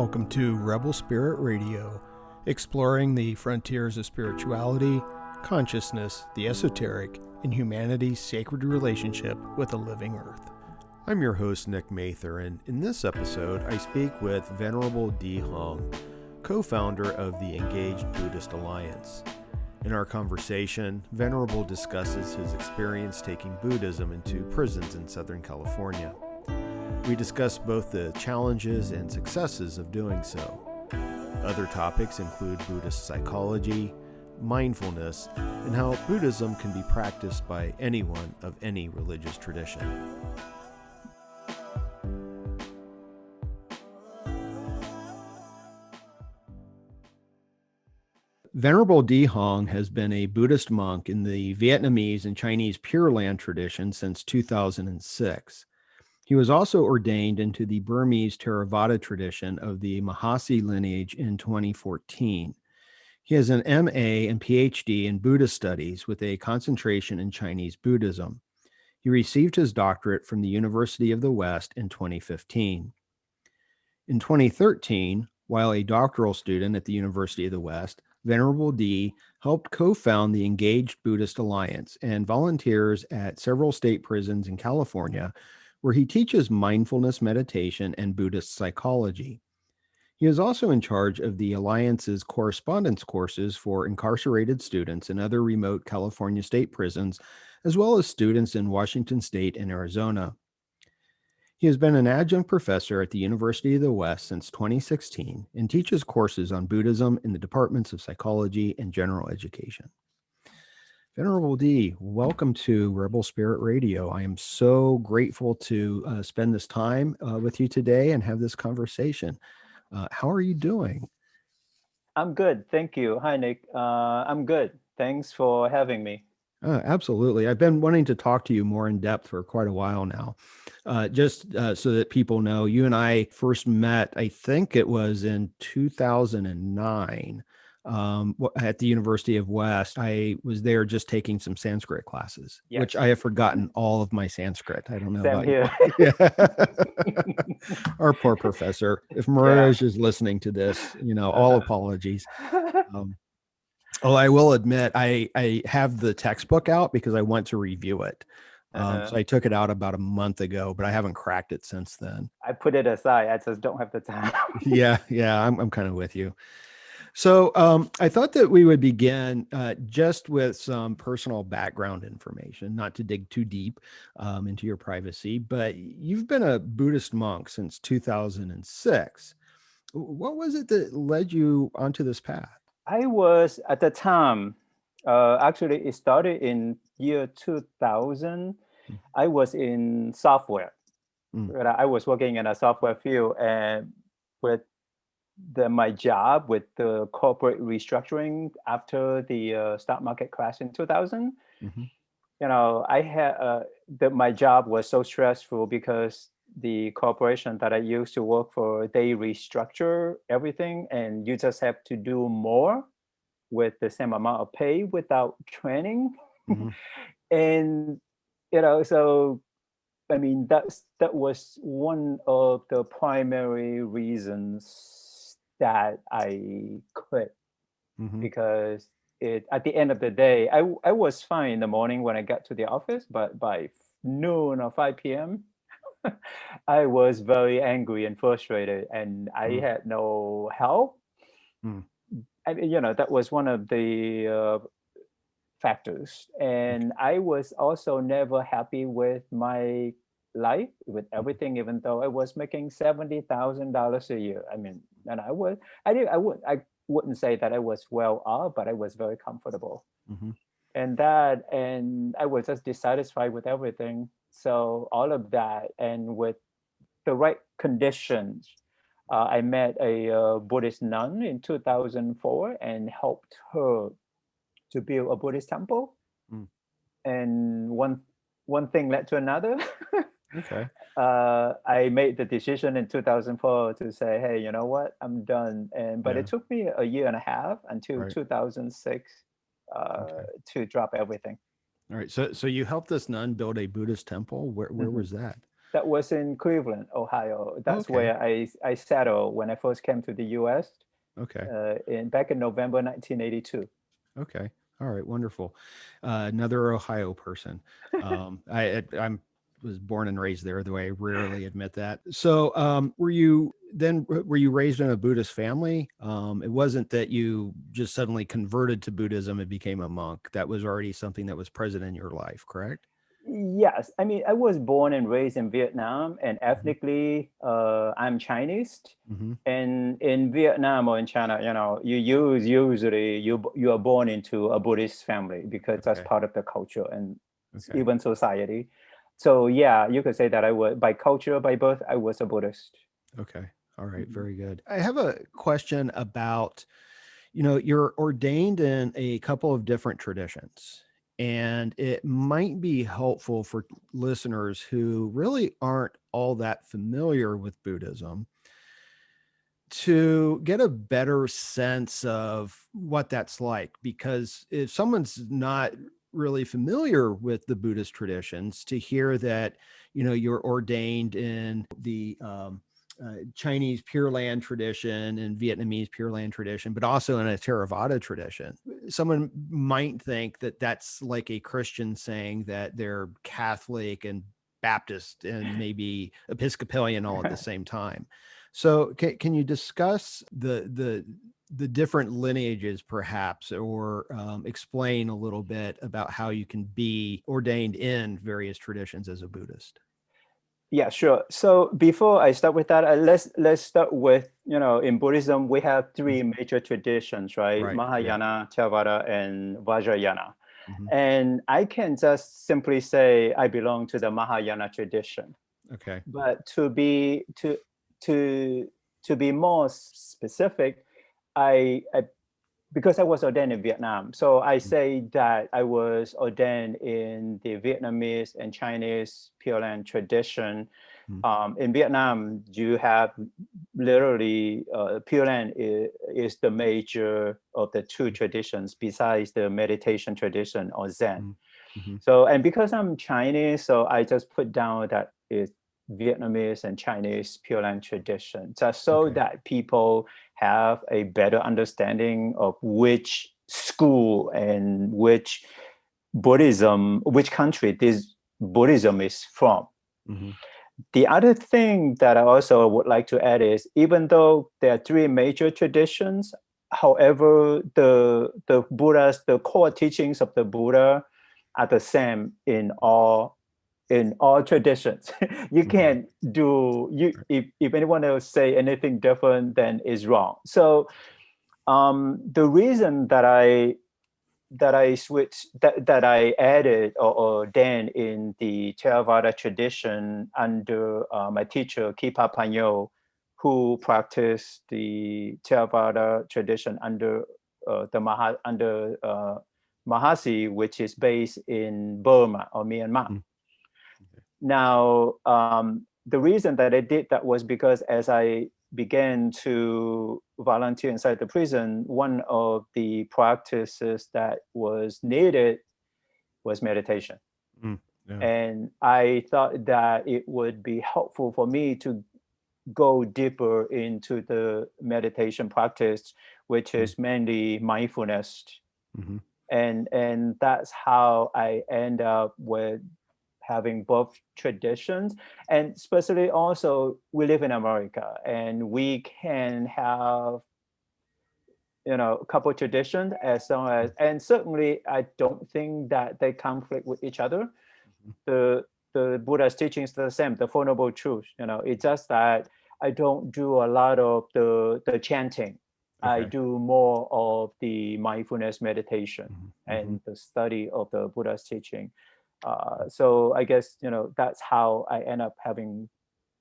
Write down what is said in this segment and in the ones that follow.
Welcome to Rebel Spirit Radio, exploring the frontiers of spirituality, consciousness, the esoteric, and humanity's sacred relationship with the living earth. I'm your host, Nick Mather, and in this episode, I speak with Venerable De Hong, co-founder of the Engaged Buddhist Alliance. In our conversation, Venerable discusses his experience taking Buddhism into prisons in Southern California. We discuss both the challenges and successes of doing so. Other topics include Buddhist psychology, mindfulness, and how Buddhism can be practiced by anyone of any religious tradition. Venerable De Hong has been a Buddhist monk in the Vietnamese and Chinese Pure Land tradition since 2006. He was also ordained into the Burmese Theravada tradition of the Mahasi lineage in 2014. He has an MA and PhD in Buddhist studies with a concentration in Chinese Buddhism. He received his doctorate from the University of the West in 2015. In 2013, while a doctoral student at the University of the West, Venerable D helped co-found the Engaged Buddhist Alliance and volunteers at several state prisons in California, where he teaches mindfulness meditation and Buddhist psychology. He is also in charge of the Alliance's correspondence courses for incarcerated students in other remote California state prisons, as well as students in Washington State and Arizona. He has been an adjunct professor at the University of the West since 2016 and teaches courses on Buddhism in the departments of psychology and general education. Venerable D, welcome to Rebel Spirit Radio. I am so grateful to spend this time with you today and have this conversation. How are you doing? I'm good. Thank you. Hi, Nick. I'm good. Thanks for having me. Absolutely. I've been wanting to talk to you more in depth for quite a while now. Just so that people know, you and I first met, I think it was in 2009. At the University of West. I was there just taking some Sanskrit classes, Yes. which I have forgotten all of my Sanskrit. I don't know Same about here. you. Yeah. Our poor professor. If Mirage is listening to this, all apologies. Well, I will admit, I have the textbook out because I want to review it. So I took it out about a month ago, but I haven't cracked it since then. I put it aside. I just don't have the time. Yeah, I'm kind of with you. So I thought that we would begin just with some personal background information, not to dig too deep into your privacy, but you've been a Buddhist monk since 2006. What was it that led you onto this path? I was at the time, actually it started in year 2000. I was in software. I was working in a software field, and with my job with the corporate restructuring after the stock market crash in 2000, I had my job was so stressful because the corporation that I used to work for, they restructure everything, and you just have to do more with the same amount of pay without training. And so I mean that was one of the primary reasons that I quit, because at the end of the day, I was fine in the morning when I got to the office, but by noon or 5 p.m. I was very angry and frustrated, and I had no help. That was one of the factors. And I was also never happy with my life, with everything, even though I was making $70,000 a year. I mean, and I wouldn't say that I was well off, but I was very comfortable. And I was just dissatisfied with everything. So all of that, and with the right conditions, I met a Buddhist nun in 2004 and helped her to build a Buddhist temple. And one thing led to another. Okay. I made the decision in 2004 to say, hey, you know what, I'm done. But it took me a year and a half until 2006 to drop everything. All right. So you helped this nun build a Buddhist temple. Where was that? That was in Cleveland, Ohio. That's Okay. where I settled when I first came to the U.S. Okay. Back in November 1982. Okay. All right. Wonderful. Another Ohio person. I'm was born and raised there, though I rarely admit that. So, were you raised in a Buddhist family? It wasn't that you just suddenly converted to Buddhism and became a monk. That was already something that was present in your life, correct? Yes, I mean, I was born and raised in Vietnam, and Mm-hmm. ethnically, I'm Chinese. Mm-hmm. And in Vietnam or in China, usually you are born into a Buddhist family because that's Okay. part of the culture and Okay. even society. So yeah, you could say that I was by culture, by birth, I was a Buddhist. Okay. All right. Mhm. Very good. I have a question about, you're ordained in a couple of different traditions, and it might be helpful for listeners who really aren't all that familiar with Buddhism to get a better sense of what that's like. Because if someone's not really familiar with the Buddhist traditions, to hear that, you're ordained in the Chinese Pure Land tradition and Vietnamese Pure Land tradition, but also in a Theravada tradition, someone might think that that's like a Christian saying that they're Catholic and Baptist and maybe Episcopalian all at the same time. So can you discuss the different lineages perhaps, or explain a little bit about how you can be ordained in various traditions as a Buddhist? Yeah, sure. So before I start with that, let's start with, in Buddhism, we have three major traditions, right? Right. Yeah. Mahayana, Theravada, and Vajrayana. Hmm. And I can just simply say I belong to the Mahayana tradition. Okay. But to be more specific, I because I was ordained in Vietnam, so I say that I was ordained in the Vietnamese and Chinese Pure Land tradition. Mhm. In Vietnam, you have literally Pure Land is the major of the two traditions besides the meditation tradition or Zen. Mhm. Mhm. So, and because I'm Chinese, so I just put down that it's Vietnamese and Chinese Pure Land tradition, just so Okay. that people have a better understanding of which school and which which country this Buddhism is from. Mhm. The other thing that I also would like to add is, even though there are three major traditions, however, the core teachings of the Buddha are the same in all traditions. You Okay. can't do you Right. if anyone else say anything different, then is wrong. So the reason that I switched that I added or then in the Theravada tradition under my teacher Kipa Panyo, who practiced the Theravada tradition under Mahasi, which is based in Burma or Myanmar. Mhm. Okay. Now, the reason that I did that was because as I began to volunteer inside the prison, one of the practices that was needed was meditation. Mm. Yeah. And I thought that it would be helpful for me to go deeper into the meditation practice, which Mm. is mainly mindfulness. Mhm. And that's how I end up with having both traditions. And especially also we live in America and we can have a couple of traditions as long as, and certainly I don't think that they conflict with each other. Mhm. The Buddha's teachings are the same, the Four Noble Truths. It's just that I don't do a lot of the chanting. I Okay. do more of the mindfulness meditation Mhm. Mhm. and the study of the Buddha's teaching. So I guess that's how I end up having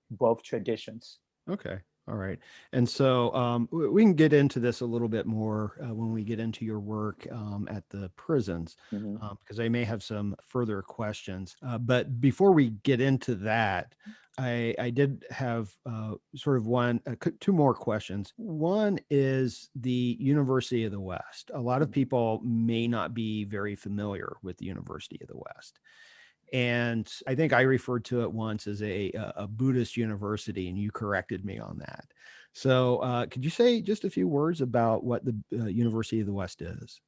both traditions. Okay. All right. And so we can get into this a little bit more when we get into your work at the prisons, Mhm. because I may have some further questions. But before we get into that, I did have sort of two more questions. One is the University of the West. A lot of people may not be very familiar with the University of the West. And I think I referred to it once as a Buddhist university, and you corrected me on that. So could you say just a few words about what the University of the West is?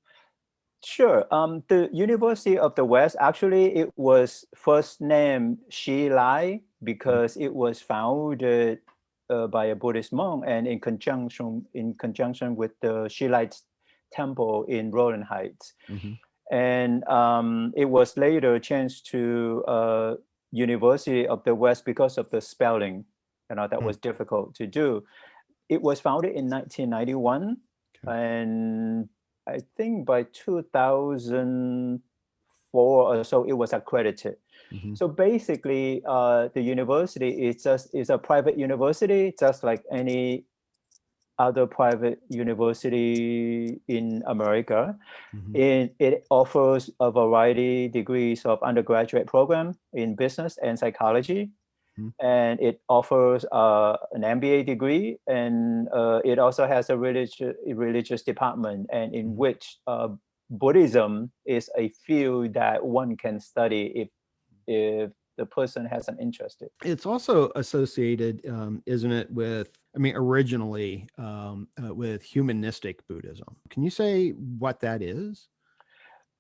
Sure. The University of the West, actually, it was first named Shi Lai because it was founded by a Buddhist monk, and in conjunction with the Shi Lai Temple in Rowland Heights. Mm-hmm. And it was later changed to University of the West because of the spelling, that was difficult to do. It was founded in 1991, and I think by 2004 or so, it was accredited. Mm-hmm. So basically, the university is a private university, just like any other private university in America. Mm-hmm. It offers a variety degrees of undergraduate program in business and psychology. Mm-hmm. And it offers an MBA degree, and it also has a religious department, and in which Buddhism is a field that one can study if the person has an interest in. It's also associated, isn't it, with, originally with humanistic Buddhism. Can you say what that is?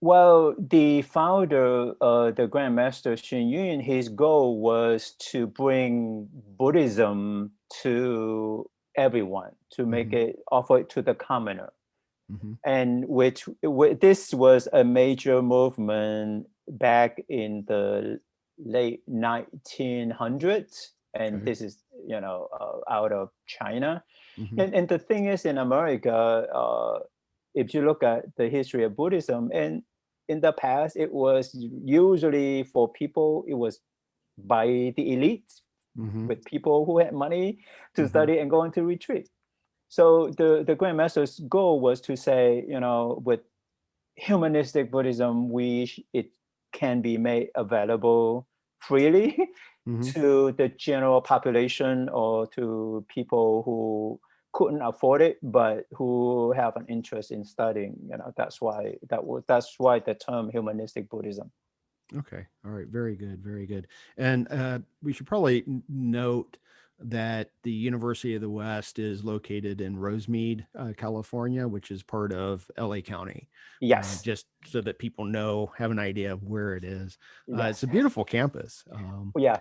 Well, the founder, the Grand Master Xun Yun, his goal was to bring Buddhism to everyone, to make it, offer it to the commoner. Mm-hmm. And this was a major movement back in the late 1900s. And this is, out of China. Mm-hmm. And the thing is, in America, if you look at the history of Buddhism, and in the past, it was usually for people, it was by the elite, with people who had money to study and go into retreat. So the Grand Master's goal was to say, with humanistic Buddhism, it can be made available freely to the general population, or to people who couldn't afford it but who have an interest in studying. That's why the term humanistic Buddhism. Okay. All right. Very good. Very good. And we should probably note that the University of the West is located in Rosemead, California, which is part of LA County. Yes. Just so that people have an idea of where it is. Yes. It's a beautiful campus. Yeah.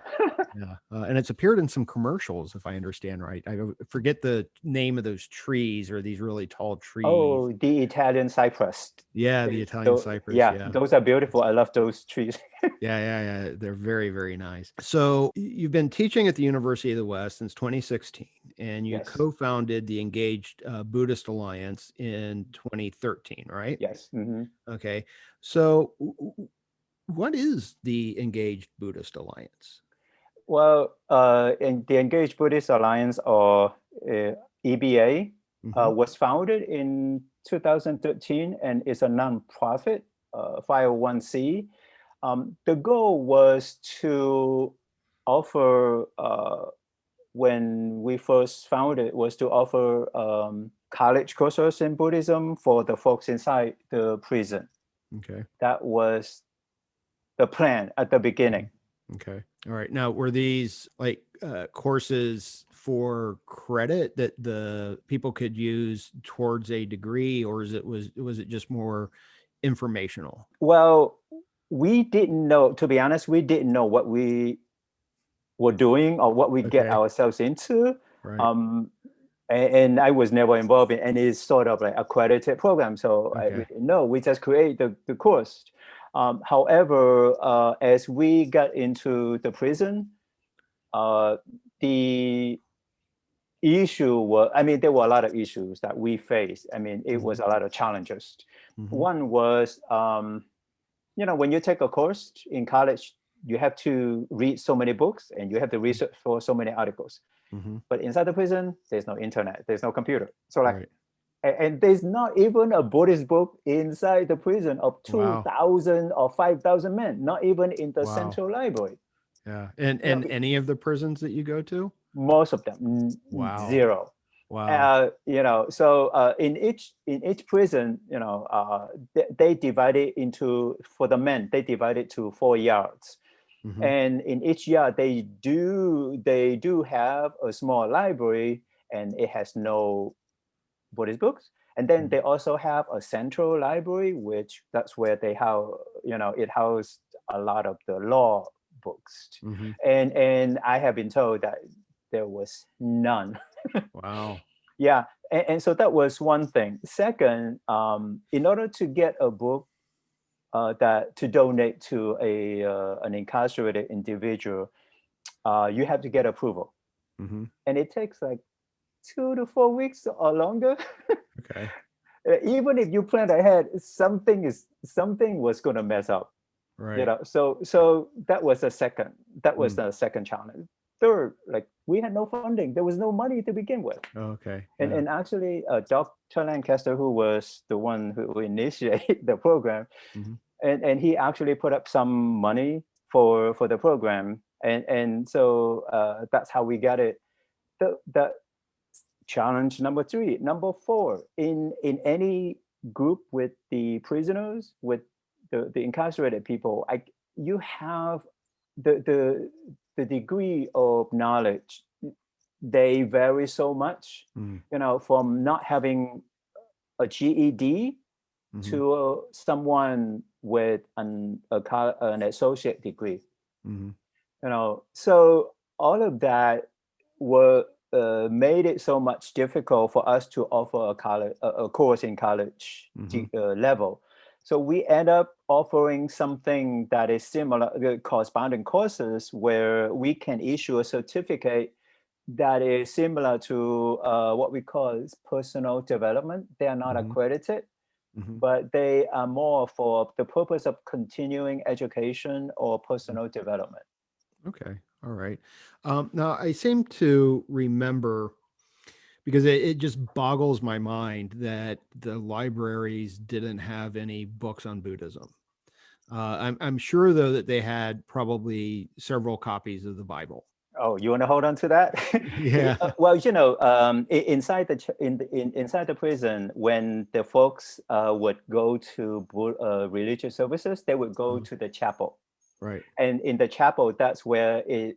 Yeah. And it's appeared in some commercials, if I understand right. I forget the name of those trees, or these really tall trees. Oh, the Italian cypress. Yeah, the Italian cypress. Yeah, those are beautiful. I love those trees. Yeah. They're very, very nice. So you've been teaching at the University of the West since 2016, and you co-founded the Engaged Buddhist Alliance in 2013, right? Yes. Mm-hmm. Okay. So what is the Engaged Buddhist Alliance? Well, in the Engaged Buddhist Alliance, or EBA, was founded in 2013, and is a nonprofit, 501c. The goal was to offer, when we first founded, was to offer college courses in Buddhism for the folks inside the prison. Okay. That was the plan at the beginning. Okay. All right. Now, were these like courses for credit that the people could use towards a degree, or was it just more informational? Well, we didn't know, to be honest, we didn't know what we were doing or what we get ourselves into. Right. And I was never involved in any sort of like accredited program. So I didn't know. We just create the course. However, as we got into the prison, the issue was, there were a lot of issues that we faced. It was a lot of challenges. One was, when you take a course in college, you have to read so many books and you have to research for so many articles. But inside the prison, there's no internet, there's no computer. So and there's not even a Buddhist book inside the prison of 2,000 or 5,000 men, not even in the central library. Yeah. And any of the prisons that you go to? Most of them. Zero. Wow. So in each prison, they divide it into, for the men, they divide it to 4 yards. And in each yard, they do have a small library, and it has no Buddhist books. And then they also have a central library, which that's where they have, it houses a lot of the law books. And I have been told that there was none. Wow. Yeah. And so that was one thing. Second, in order to get a book that to donate to an incarcerated individual, you have to get approval. And it takes like 2 to 4 weeks or longer. Okay. Even if you plan ahead, something was going to mess up. Right. So that was the second challenge. Third, like, we had no funding. There was no money to begin with. Okay. And actually, Dr. Lancaster, who was the one who initiated the program, and he actually put up some money for the program. And so that's how we got it. The challenge number 3. Number 4, in any group with the prisoners, with the incarcerated people, you have the degree of knowledge, they vary so much, from not having a GED to someone with an associate degree. So all of that were made it so much difficult for us to offer a course in college level. So we end up offering something that is similar, the corresponding courses, where we can issue a certificate that is similar to what we call personal development. They are not accredited, but they are more for the purpose of continuing education or personal development. Okay. All right. Now, I seem to remember, because it just boggles my mind that the libraries didn't have any books on Buddhism. I'm sure, though, that they had probably several copies of the Bible. Oh, you want to hold on to that? Yeah. Well, inside inside the prison, when the folks would go to religious services, they would go to the chapel. Right. And in the chapel, that's where it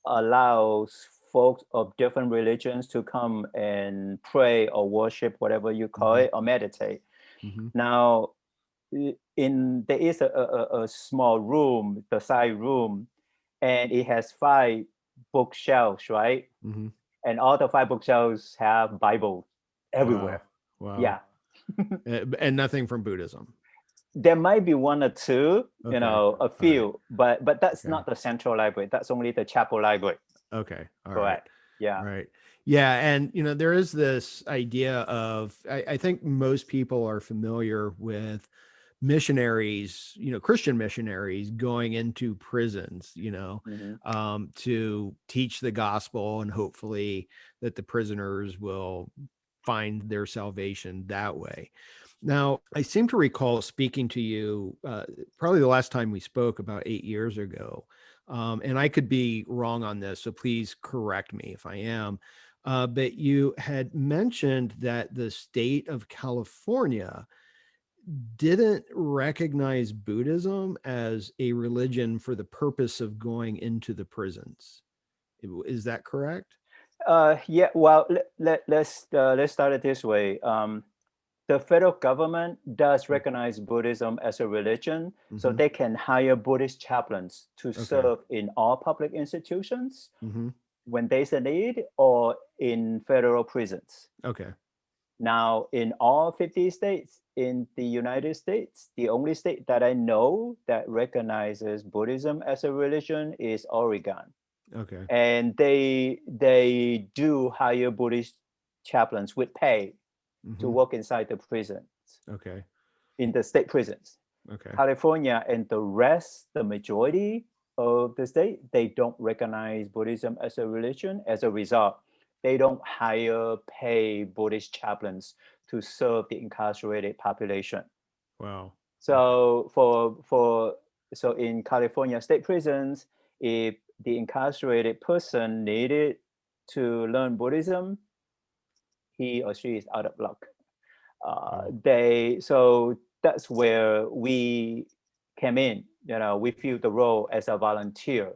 allows folks of different religions to come and pray or worship, whatever you call it, or meditate. Now, there is a small room, the side room, and it has 5 bookshelves, right? And all the 5 bookshelves have Bible everywhere. Wow. Yeah. And nothing from Buddhism. There might be 1 or 2, a few, but that's not the central library. That's only the chapel library. Okay. All Correct. right. Yeah. Right. Yeah. And, there is this idea of, I think most people are familiar with missionaries, Christian missionaries going into prisons, to teach the gospel, and hopefully that the prisoners will find their salvation that way. Now, I seem to recall speaking to you probably the last time we spoke about 8 years ago. And I could be wrong on this, so please correct me if I am. But you had mentioned that the state of California didn't recognize Buddhism as a religion for the purpose of going into the prisons. Is that correct? Yeah. Well, let's start it this way. The federal government does recognize Buddhism as a religion, so they can hire Buddhist chaplains to serve in all public institutions when there's a need, or in federal prisons. Okay. Now, in all 50 states in the United States, the only state that I know that recognizes Buddhism as a religion is Oregon. Okay. And they do hire Buddhist chaplains with pay to work inside the prisons. Okay. In the state prisons. Okay. California and the majority of the state, they don't recognize Buddhism as a religion. As a result, they don't pay Buddhist chaplains to serve the incarcerated population. Wow. So so in California state prisons, if the incarcerated person needed to learn Buddhism, he or she is out of luck. So that's where we came in. we fill the role as a volunteer,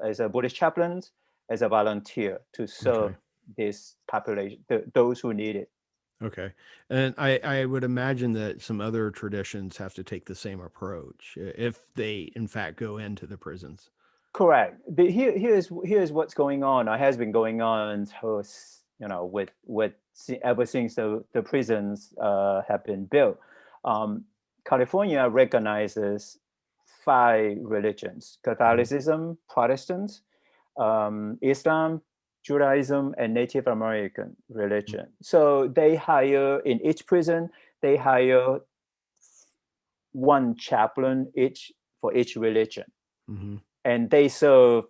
as a Buddhist chaplain, as a volunteer to serve Okay. this population, those who need it. Okay. And I would imagine that some other traditions have to take the same approach if they, in fact, go into the prisons. Correct. Here's what's going on, or has been going on, ever since the prisons have been built. California recognizes 5 religions: Catholicism, Protestants, Islam, Judaism, and Native American religion. So they hire, in each prison, they hire 1 chaplain each for each religion. Mm-hmm. And they serve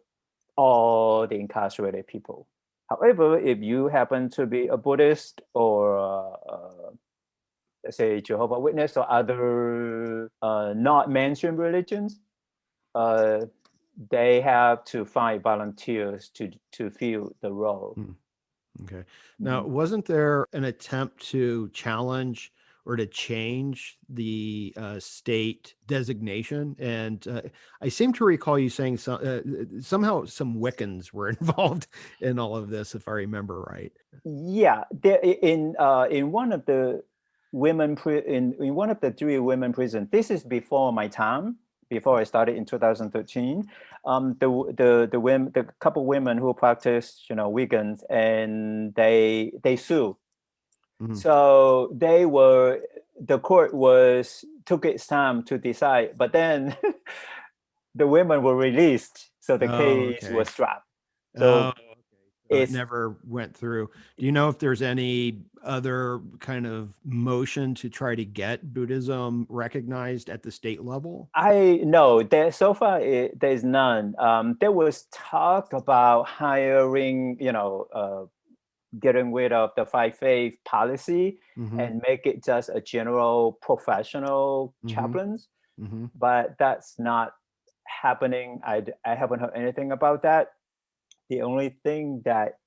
all the incarcerated people. However, if you happen to be a Buddhist or let's say Jehovah's Witness or other not mainstream religions, they have to find volunteers to fill the role. Okay. Now, wasn't there an attempt to challenge or to change the state designation? And I seem to recall you saying somehow some Wiccans were involved in all of this, if I remember right. Yeah, in one of the in one of the 3 women prisons. This is before my time. Before I started in 2013, the couple women who practiced, Wiccans, and they sue. So the court took its time to decide, but then the women were released, so the case was dropped. So it never went through. Do you know if there's any other kind of motion to try to get Buddhism recognized at the state level? I know that so far there's none. There was talk about hiring, getting rid of the 5 faith policy and make it just a general professional chaplains, but that's not happening. I haven't heard anything about that. The only thing that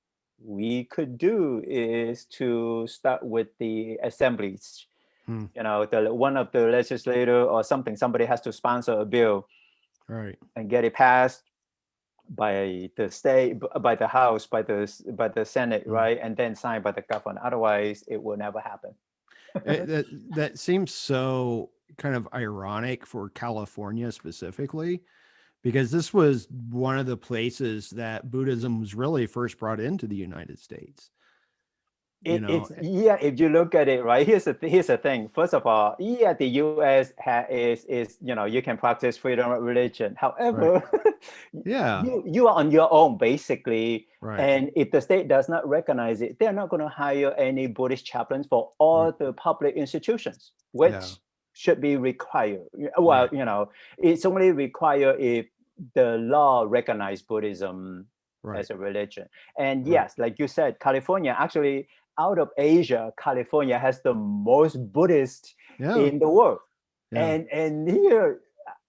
we could do is to start with the assemblies. One of the legislator or somebody has to sponsor a bill, right, and get it passed by the state, by the House, by the Senate, right, and then signed by the governor. Otherwise, it will never happen. that seems so kind of ironic for California specifically, because this was one of the places that Buddhism was really first brought into the United States. If you look at it, right, here's the thing. First of all, the U.S. is you can practice freedom of religion. However, you are on your own basically, and if the state does not recognize it, they're not going to hire any Buddhist chaplains for all the public institutions, which should be required. Well, it's only required if the law recognizes Buddhism as a religion. And yes, like you said, California actually, out of Asia, California has the most Buddhist in the world. And here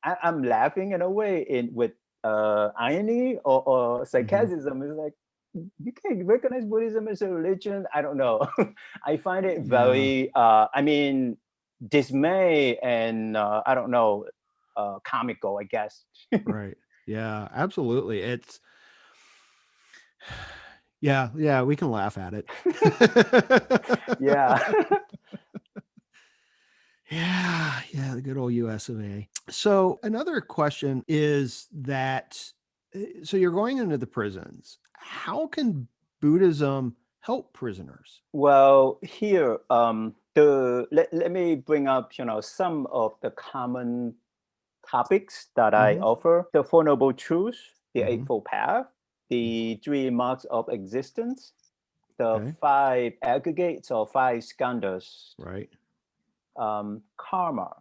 I'm laughing in a way with irony or sarcasm. It's like, you can't recognize Buddhism as a religion. I don't know. I find it very dismay and I don't know, comical, I guess. Right. Yeah, absolutely. It's yeah, we can laugh at it. Yeah. Yeah, the good old US of A. So another question is that, so you're going into the prisons. How can Buddhism help prisoners? Well, here, let me bring up, some of the common topics that I offer: the Four Noble Truths, the Eightfold Path, the 3 marks of existence, the 5 aggregates or 5 skandhas, right? Karma,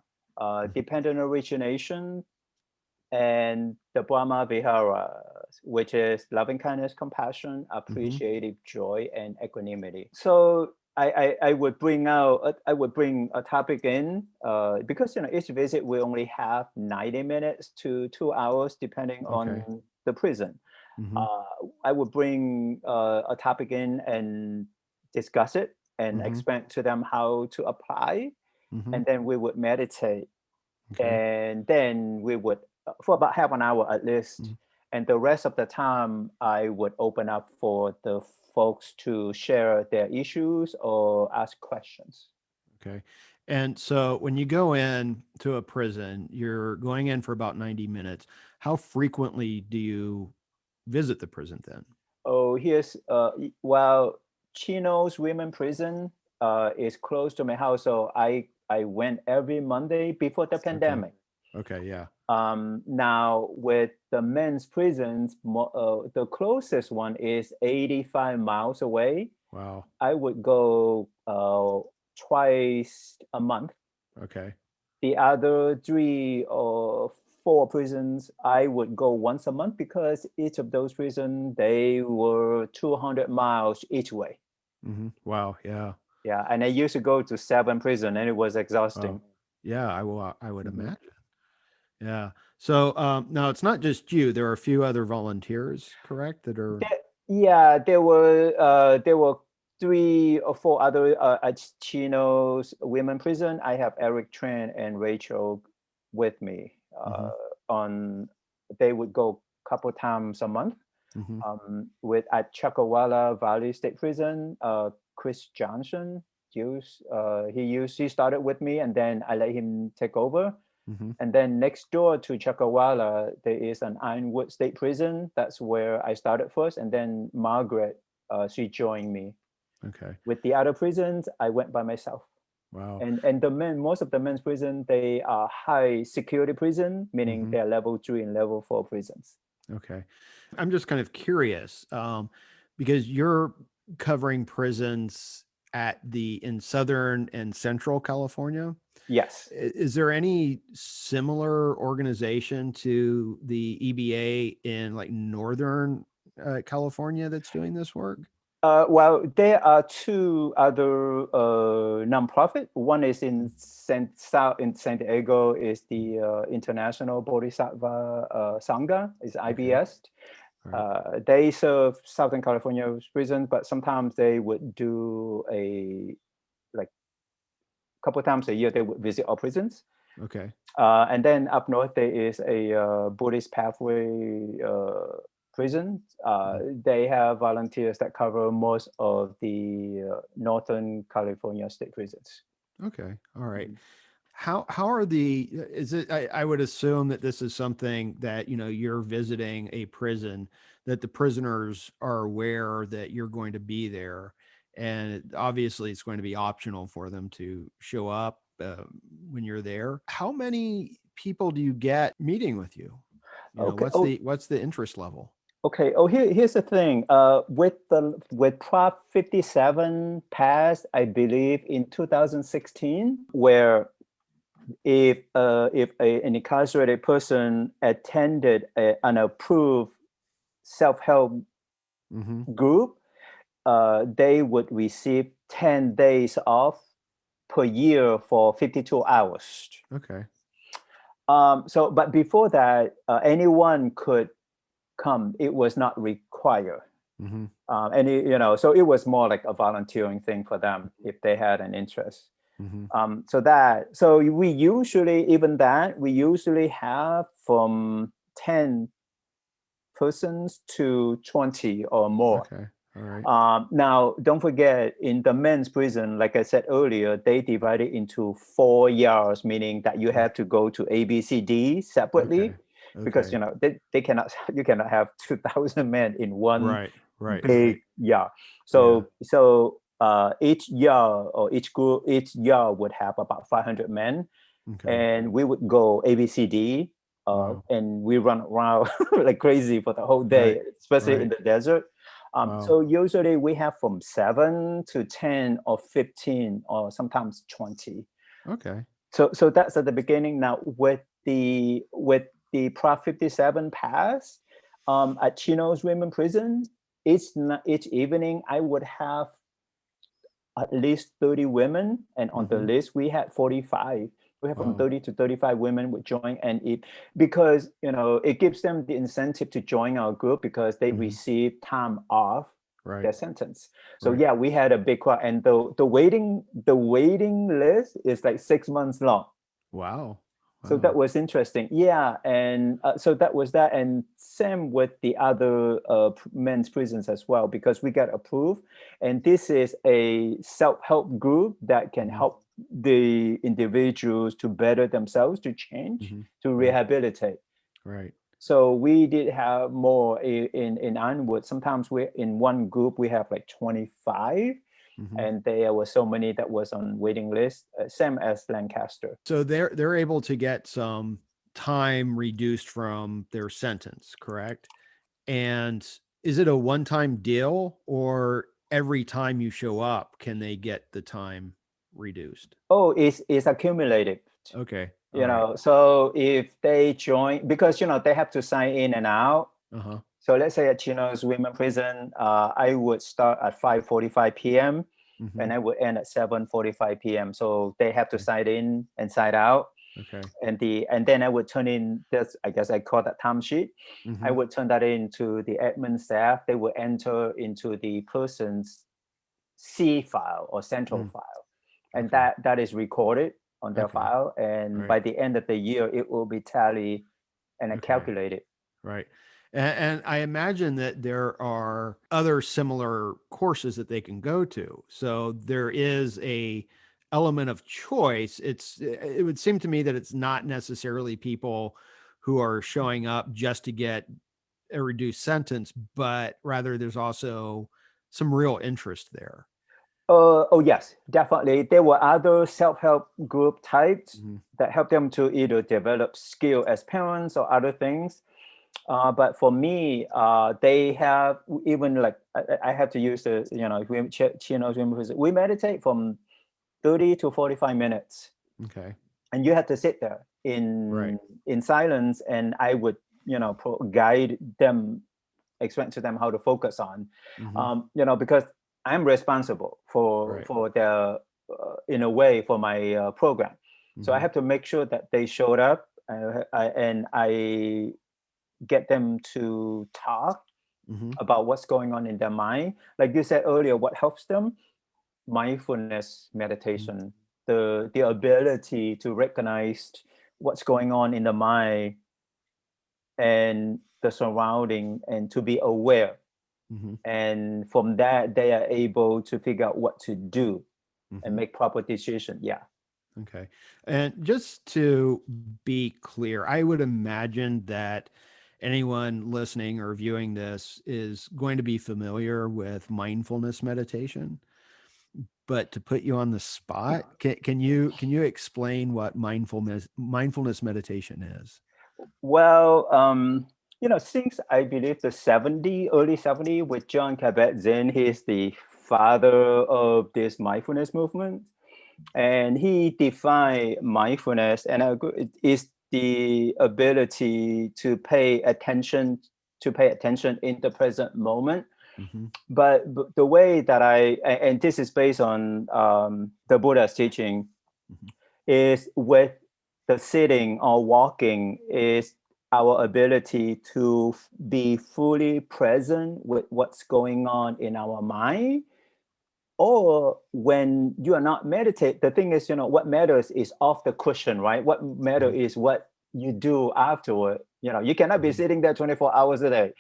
dependent origination, and the Brahma Vihara, which is loving kindness, compassion, appreciative joy, and equanimity. So I would bring a topic in because each visit we only have 90 minutes to 2 hours depending on the prison. I would bring a topic in and discuss it and explain to them how to apply, and then we would meditate And then we would, for about half an hour at least, and the rest of the time I would open up for the folks to share their issues or ask questions. Okay. And so when you go in to a prison, you're going in for about 90 minutes. How frequently do you visit the prison then? Oh, here's well, Chino's women prison is close to my house, so I went every Monday before the Okay. pandemic. Okay. Yeah. Now with the men's prisons, the closest one is 85 miles away. Wow. I would go twice a month. Okay. The other 3 or 4 prisons, I would go once a month because each of those prisons, they were 200 miles each way. Wow. Yeah. Yeah, and I used to go to 7 prisons, and it was Oh, exhausting. yeah. I would Mhm. imagine. Yeah. So now it's not just you. There are a few other volunteers, correct? That are Yeah, there were 3 or 4 other at Chino's women prison. I have Eric Tran and Rachel with me. hmm On They would go a couple times a month. hmm With at Chakawala Valley State Prison, Chris Johnson he started with me, and then I let him take over. hmm And then next door to Chakawala, there is an Ironwood State Prison. That's where I started first. And then Margaret, she joined me. Okay. With the other prisons, I went by myself. Wow. And most of the men's prison, they are high security prison, meaning hmm they're level 3 and level 4 prisons. Okay. I'm just kind of curious because you're covering prisons in Southern and Central California. Yes. Is there any similar organization to the EBA in like Northern California that's doing this work? Well, there are 2 other nonprofit. One is in San Diego, is the International Bodhisattva Sangha, is Okay. IBS. All right. They serve Southern California prisons, but sometimes they would do a like couple times a year they would visit our prisons. Okay. And then up north there is a Buddhist Pathway prison. Mhm. They have volunteers that cover most of the Northern California state prisons. Okay. All right. Mhm. How are is it I would assume that this is something that, you're visiting a prison, that the prisoners are aware that you're going to be there. And obviously it's going to be optional for them to show up when you're there. How many people do you get meeting with you? Okay. Oh, What's the interest level? okay. Oh, here's the thing. With Prop 57 passed, I believe in 2016, where if an incarcerated person attended an approved self-help Mm-hmm. group, they would receive 10 days off per year for 52 hours. Okay. But before that, anyone could come. It was not required. Mm-hmm. So it was more like a volunteering thing for them if they had an interest. Mm-hmm. So we usually have from 10 persons to 20 or more. Okay. All right. Now, don't forget, in the men's prison, like I said earlier, they divide it into 4 yards, meaning that you have to go to A, B, C, D separately, Okay. because Okay. they cannot you cannot have 2,000 men in one Right. Right. big yard. Yeah. Each yard or each yard would have about 500 men, Okay. and we would go A, B, C, D, Wow. and we run around like crazy for the whole Right. day, especially in Right. the desert. Wow. So usually we have from 7 to 10 or 15 or sometimes 20. Okay. So that's at the beginning. Now with the Prop 57 pass, at Chino's women prison, each evening I would have at least 30 women, and on the Mm-hmm. list we had 45. We have from Wow. 30 to 35 women would join, and because it gives them the incentive to join our group because they Mm-hmm. receive time off Right. their sentence. So Right. yeah, we had a big crowd, and the waiting list is like 6 months long. Wow. So that was interesting. Yeah. And so that was that. And same with the other men's prisons as well, because we got approved. And this is a self-help group that can help the individuals to better themselves, to change, to rehabilitate. Right. So we did have more in Ironwood. Sometimes we in one group, we have like 25. And there were so many that was on waiting list, same as Lancaster. So they're able to get some time reduced from their sentence, correct? And is it a one-time deal, or every time you show up, can they get the time reduced? Oh, it's accumulated. Okay. You know, so if they join, because, you know, they have to sign in and out. So let's say at Chino's Women Prison, I would start at 5:45 p.m. and I would end at 7:45 p.m. So they have to sign in and sign out. Okay. And then I would turn in this, I guess I call that time sheet. I would turn that into the admin staff. They would enter into the person's C file or central file. And that is recorded on their file. And by the end of the year, it will be tallied and calculated. Right. And I imagine that there are other similar courses that they can go to. So there is a element of choice. It would seem to me that it's not necessarily people who are showing up just to get a reduced sentence, but rather there's also some real interest there. Oh, yes, definitely. There were other self-help group types that help them to either develop skill as parents or other things. But for me, they have even like, I have to use the, you know, we meditate from 30 to 45 minutes. Okay. And you have to sit there in silence. And I would, you know, guide them, explain to them how to focus on, you know, because I'm responsible for their, in a way, for my program. So I have to make sure that they showed up, and I get them to talk about what's going on in their mind. Like you said earlier, what helps them? Mindfulness meditation, the ability to recognize what's going on in the mind and the surrounding, and to be aware. And from that, they are able to figure out what to do and make proper decisions. Yeah. Okay. And just to be clear, I would imagine that anyone listening or viewing this is going to be familiar with mindfulness meditation. But to put you on the spot, can you explain what mindfulness meditation is? Well, you know, since I believe the early 70s with John Kabat-Zinn, he's the father of this mindfulness movement. And he defined mindfulness, and is the ability to pay attention in the present moment. But the way that and this is based on the Buddha's teaching, is with the sitting or walking, is our ability to be fully present with what's going on in our mind. Or when you are not meditate, the thing is, you know, what matters is off the cushion, right? What matters is what you do afterward. You know, you cannot be sitting there 24 hours a day.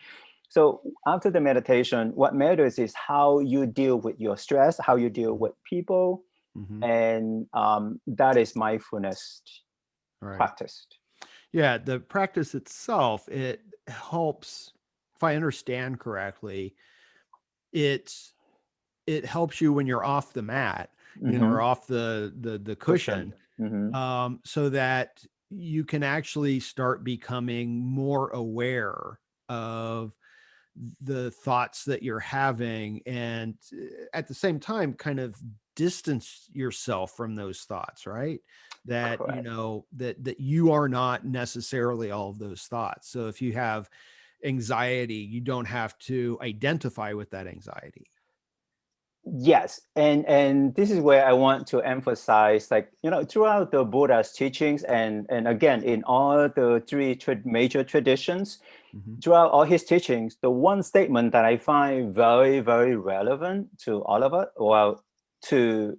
So after the meditation, what matters is how you deal with your stress, how you deal with people. And that is mindfulness practiced. Yeah, the practice itself, it helps, if I understand correctly, it helps you when you're off the mat, you know, or off the cushion, so that you can actually start becoming more aware of the thoughts that you're having, and at the same time kind of distance yourself from those thoughts, right? That Correct. you know that you are not necessarily all of those thoughts. So if you have anxiety, you don't have to identify with that anxiety. Yes, and this is where I want to emphasize, like, you know, throughout the Buddha's teachings, and again in all the three major traditions, throughout all his teachings, the one statement that I find very, very relevant to all of us, well, to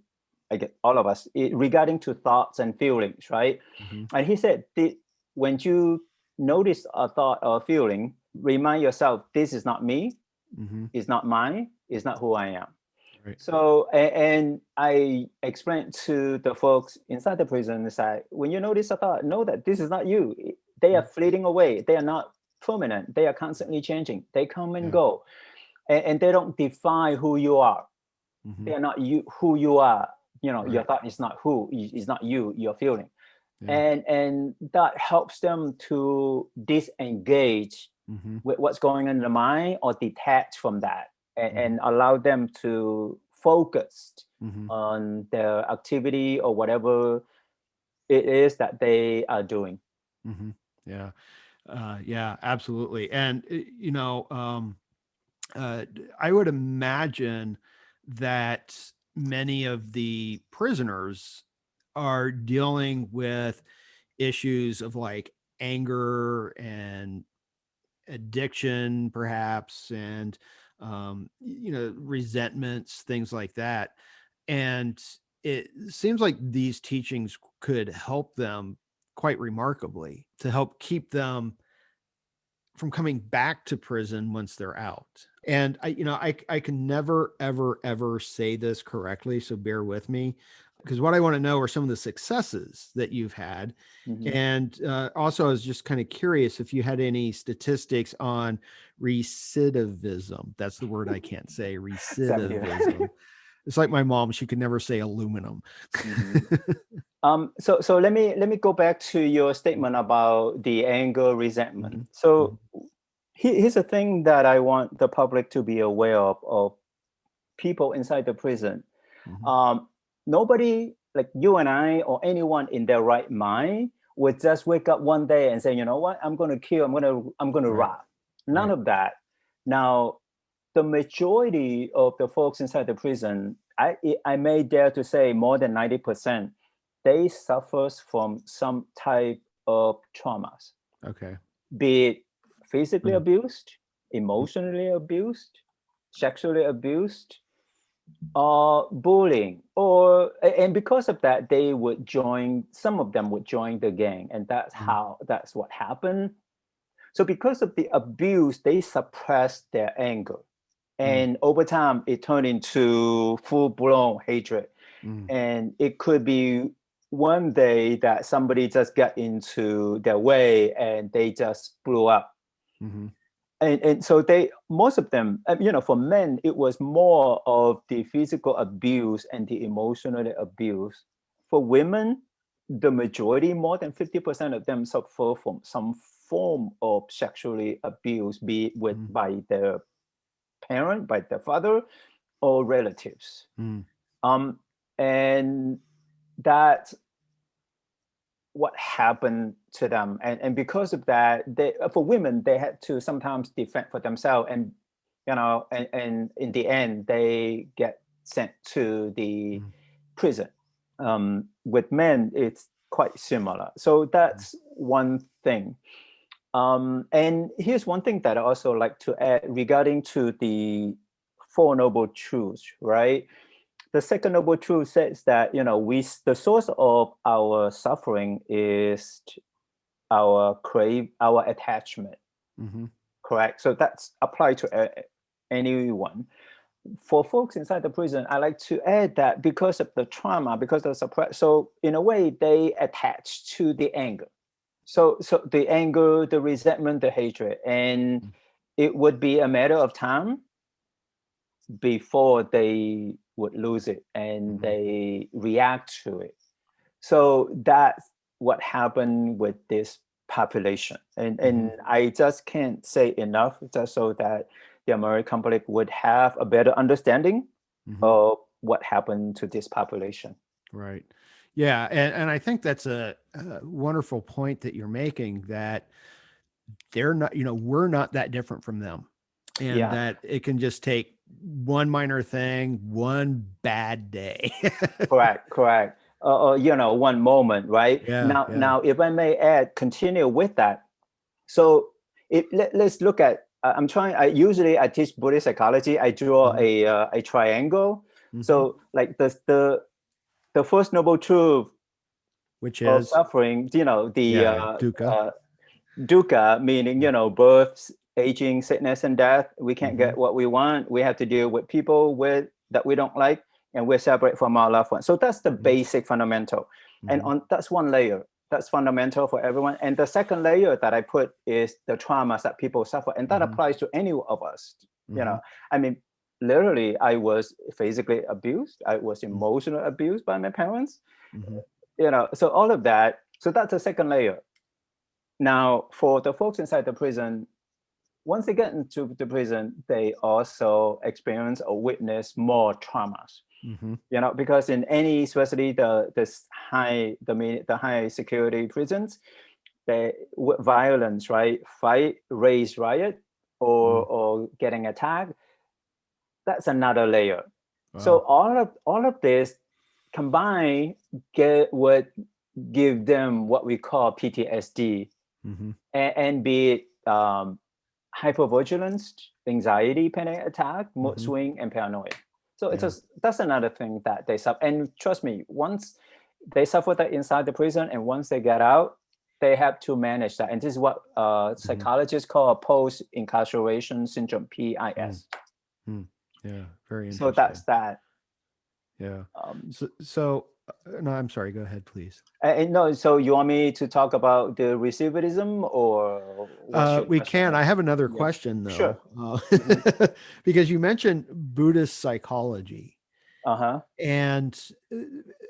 I get all of us, regarding to thoughts and feelings, right? And he said, when you notice a thought or feeling, remind yourself, this is not me, it's not mine, it's not who I am. Right. So, and I explained to the folks inside the prison, that when you notice a thought, know that this is not you. They are fleeting away. They are not permanent. They are constantly changing. They come and go, and they don't define who you are. They are not you, who you are. You know, your thought is not who, is not you, you're feeling. And that helps them to disengage with what's going on in the mind, or detach from that, and allow them to focus on their activity or whatever it is that they are doing. Yeah, absolutely. And you know, I would imagine that many of the prisoners are dealing with issues of like anger and addiction, perhaps, and you know, resentments, things like that. And it seems like these teachings could help them quite remarkably to help keep them from coming back to prison once they're out. And I can never, ever say this correctly, so bear with me, because what I want to know are some of the successes that you've had. And also, I was just kind of curious if you had any statistics on recidivism. That's the word I can't say, recidivism. It's like my mom, she could never say aluminum. So let me go back to your statement about the anger, resentment. So here's a thing that I want the public to be aware of people inside the prison. Nobody like you and I or anyone in their right mind would just wake up one day and say, you know what, I'm going to kill, I'm going to rob. None of that. Now, the majority of the folks inside the prison, I may dare to say more than 90%, they suffer from some type of traumas. Okay. Be it physically abused, emotionally abused, sexually abused, or bullying, and because of that, some of them would join the gang, and that's what happened. So because of the abuse, they suppressed their anger. And over time, it turned into full-blown hatred. And it could be one day that somebody just got into their way and they just blew up. And so most of them, for men, it was more of the physical abuse and the emotional abuse. For women, the majority, more than 50% of them, suffer from some form of sexually abuse, be it by their parent, by their father, or relatives. And that's what happened to them. And because of that, for women, they had to sometimes defend for themselves. And, and in the end, they get sent to the prison. With men, it's quite similar. So that's one thing. And here's one thing that I also like to add regarding to the Four Noble Truths, right? The second noble truth says that, the source of our suffering is our attachment. Correct? So that's applied to anyone. For folks inside the prison, I like to add that because of the trauma, because of suppress, so in a way, they attach to the anger. So the anger, the resentment, the hatred, and it would be a matter of time before they would lose it and they react to it. So that's what happened with this population. And I just can't say enough, just so that the American public would have a better understanding of what happened to this population. Right. Yeah. And I think that's a wonderful point that you're making, that they're not, we're not that different from them. And that it can just take one minor thing, one bad day. Correct. One moment, right? Yeah, Now, if I may continue with that. So let's look at, I usually teach Buddhist psychology. I draw a triangle. So like the the first noble truth, which of is suffering, the dukkha. dukkha, meaning, birth, aging, sickness, and death. We can't Mm-hmm. get what we want. We have to deal with people that we don't like, and we're separate from our loved ones. So that's the basic fundamental. And that's one layer. That's fundamental for everyone. And the second layer that I put is the traumas that people suffer. And that applies to any of us. I mean, literally, I was physically abused. I was emotionally abused by my parents. So all of that. So that's the second layer. Now, for the folks inside the prison, once they get into the prison, they also experience or witness more traumas. Because in any, especially the high security prisons, violence, right? Fight, race riot, or getting attacked. That's another layer. Wow. So all of this combined would give them what we call PTSD, and be it hypervigilance, anxiety, panic attack, mood swing, and paranoia. So that's another thing that they suffer. And trust me, once they suffer that inside the prison, and once they get out, they have to manage that. And this is what psychologists call post-incarceration syndrome, PIS. Yeah, very interesting. So that's that. Yeah. So no, I'm sorry. Go ahead, please. No, so you want me to talk about the recidivism, or we can. I have another question though. Sure. Because you mentioned Buddhist psychology. And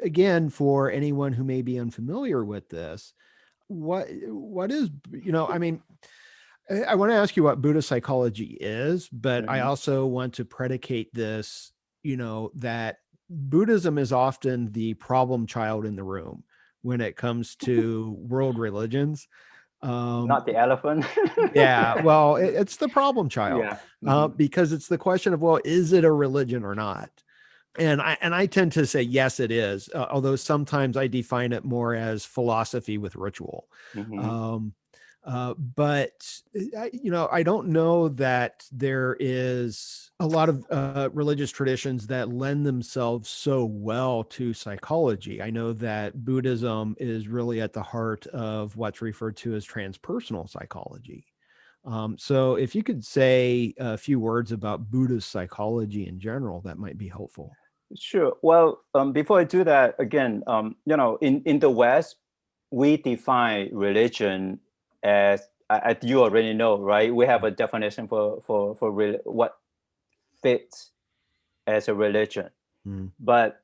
again, for anyone who may be unfamiliar with this, what is, I mean, I want to ask you what Buddhist psychology is, but I also want to predicate this, that Buddhism is often the problem child in the room when it comes to world religions. Not the elephant. Yeah, well, it's the problem child. Because it's the question of, well, is it a religion or not? And I tend to say, yes, it is. Although sometimes I define it more as philosophy with ritual. But I don't know that there is a lot of religious traditions that lend themselves so well to psychology. I know that Buddhism is really at the heart of what's referred to as transpersonal psychology. So if you could say a few words about Buddhist psychology in general, that might be helpful. Sure. Well, before I do that, again, in the West, we define religion as you already know, right? We have a definition for what fits as a religion. But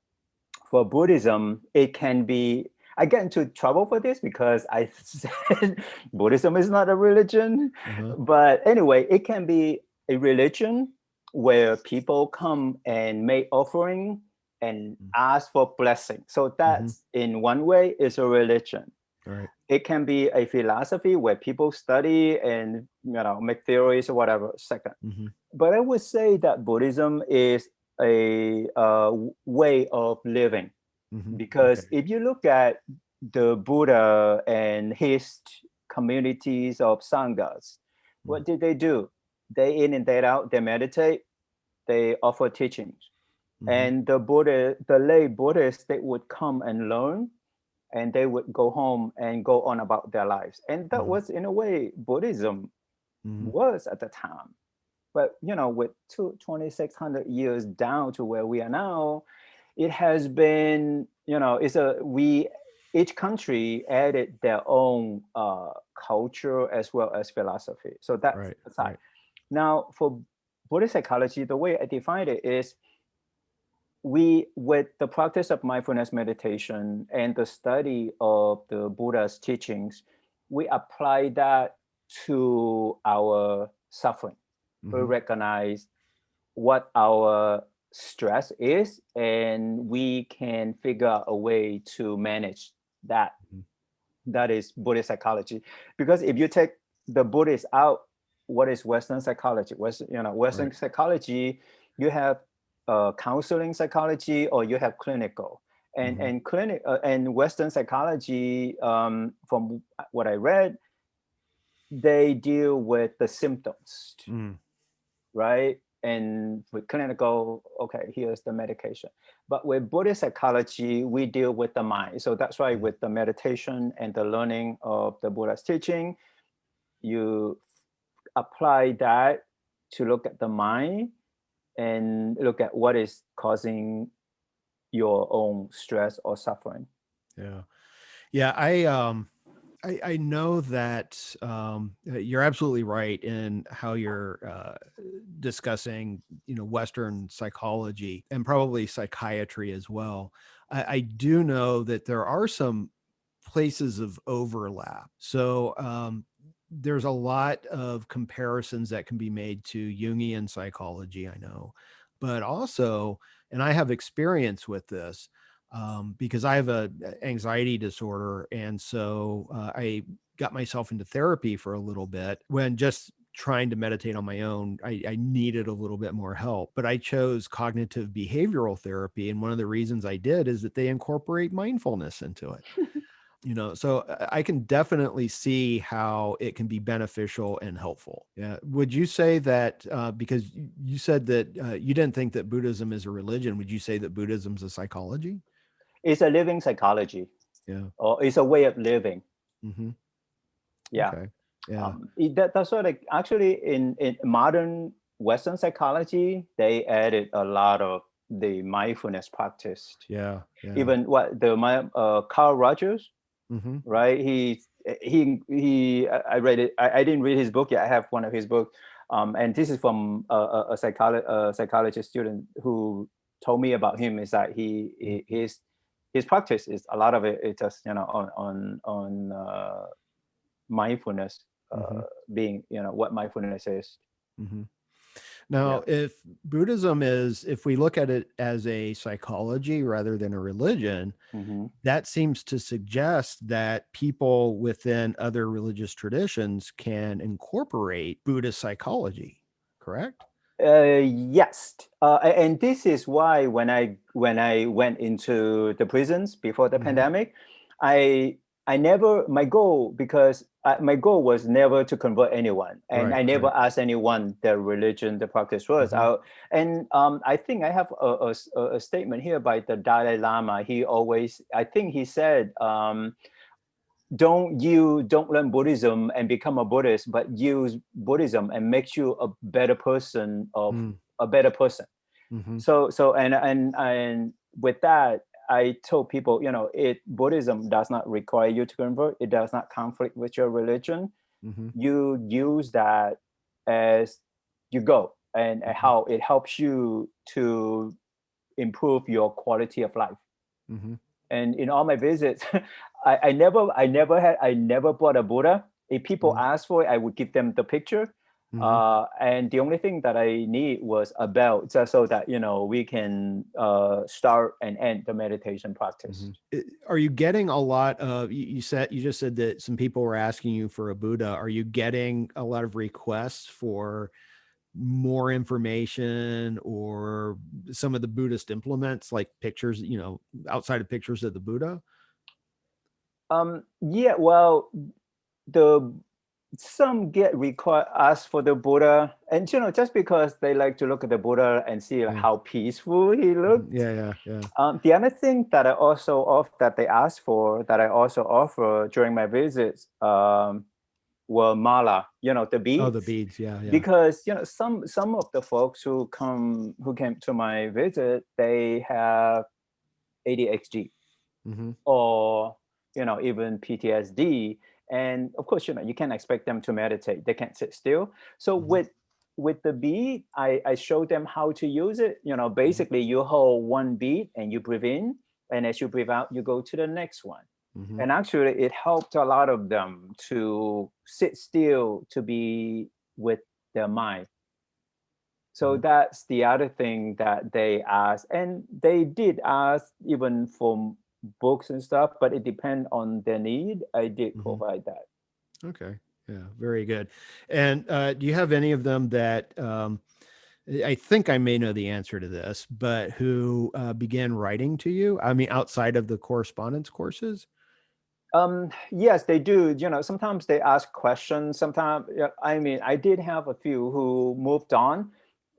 for Buddhism, it can be, I get into trouble for this because I said Buddhism is not a religion. But anyway, it can be a religion where people come and make offering and ask for blessing. So that's in one way is a religion. Right. It can be a philosophy where people study and make theories or whatever. Second, but I would say that Buddhism is a way of living, because if you look at the Buddha and his communities of sanghas, what did they do? Day in and day out, they meditate, they offer teachings, and the lay Buddhists, they would come and learn, and they would go home and go on about their lives. And that was, in a way, Buddhism was at the time. But, with 2,600 years down to where we are now, it has been, each country added their own culture as well as philosophy. So that's the side. Right. Now, for Buddhist psychology, the way I define it is, with the practice of mindfulness meditation and the study of the Buddha's teachings, we apply that to our suffering. We recognize what our stress is, and we can figure out a way to manage that. That is Buddhist psychology. Because if you take the Buddhist out, what is Western psychology? Western psychology, you have counseling psychology, or you have clinical. And and Western psychology, from what I read, they deal with the symptoms, right? and with clinical, okay, here's the medication. But with Buddhist psychology, we deal with the mind. So that's why with the meditation and the learning of the Buddha's teaching, you apply that to look at the mind and look at what is causing your own stress or suffering. Yeah. Yeah. I know that you're absolutely right in how you're discussing, Western psychology and probably psychiatry as well. I do know that there are some places of overlap. So there's a lot of comparisons that can be made to Jungian psychology, I know, but also, and I have experience with this, because I have a anxiety disorder. And so I got myself into therapy for a little bit when just trying to meditate on my own, I needed a little bit more help, but I chose cognitive behavioral therapy. And one of the reasons I did is that they incorporate mindfulness into it. So I can definitely see how it can be beneficial and helpful. Yeah. Would you say that, because you said that you didn't think that Buddhism is a religion, would you say that Buddhism's a psychology? It's a living psychology, Yeah. or it's a way of living. Mm-hmm. Yeah. Okay. Yeah. That's what actually in modern Western psychology, they added a lot of the mindfulness practice. Yeah. Yeah. Even Carl Rogers, Mm-hmm. right? I read it. I didn't read his book yet. I have one of his books, and this is from a psychologist student who told me about him. Is that his practice is a lot of it. It's just on mindfulness, Mm-hmm. being what mindfulness is. Mm-hmm. Now, if Buddhism if we look at it as a psychology rather than a religion, Mm-hmm. that seems to suggest that people within other religious traditions can incorporate Buddhist psychology, correct? Yes, and this is why when I went into the prisons before the Mm-hmm. pandemic, I never my goal was never to convert anyone, and Right, I never right. asked anyone their religion, the practice was. Mm-hmm. I think I have a statement here by the Dalai Lama. I think he said, don't learn Buddhism and become a Buddhist, but use Buddhism and makes you a better person of Mm. a better person. Mm-hmm. And with that, I told people, Buddhism does not require you to convert. It does not conflict with your religion. Mm-hmm. You use that as you go, and how it helps you to improve your quality of life. Mm-hmm. And in all my visits, I never bought a Buddha. If people Mm-hmm. asked for it, I would give them the picture. Mm-hmm. And the only thing that I need was a bell, just so that we can start and end the meditation practice. Are you getting a lot of, you just said that some people were asking you for a Buddha. Are you getting a lot of requests for more information or some of the Buddhist implements, like pictures, outside of pictures of the Buddha? Yeah, well, the some get asked for the Buddha, and just because they like to look at the Buddha and see Yeah. how peaceful he looked. Yeah. The other thing that that they asked for, that I also offer during my visits, were mala, the beads. Oh, the beads. Yeah. Because some of the folks who came to my visit, they have ADHD, Mm-hmm. or even PTSD, and of course you can't expect them to meditate. They can't sit still. So with the bead, I showed them how to use it. Basically you hold one bead and you breathe in, and as you breathe out, you go to the next one. Mm-hmm. And actually it helped a lot of them to sit still, to be with their mind. So that's the other thing that they asked, and they did ask even for books and stuff, but it depends on their need. I did provide that. Okay. Yeah. Very good. And do you have any of them that I think I may know the answer to this, but who began writing to you? I mean, outside of the correspondence courses? Yes, they do. Sometimes they ask questions. Sometimes, I mean, I did have a few who moved on,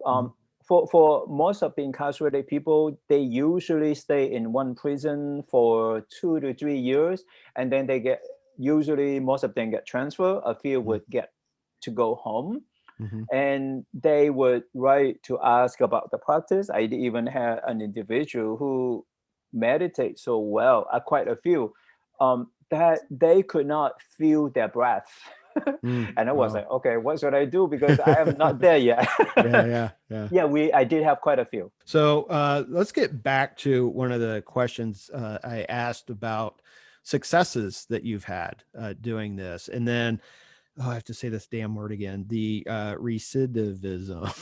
For most of the incarcerated people, they usually stay in one prison for 2 to 3 years, and then they get, usually most of them get transferred. A few would get to go home, and they would write to ask about the practice. I even had an individual who meditates so well, quite a few, that they could not feel their breath. And I was like, okay, what should I do? Because I am not there yet. Yeah. Yeah, I did have quite a few. So let's get back to one of the questions I asked about successes that you've had doing this. And then, I have to say this damn word again, the recidivism.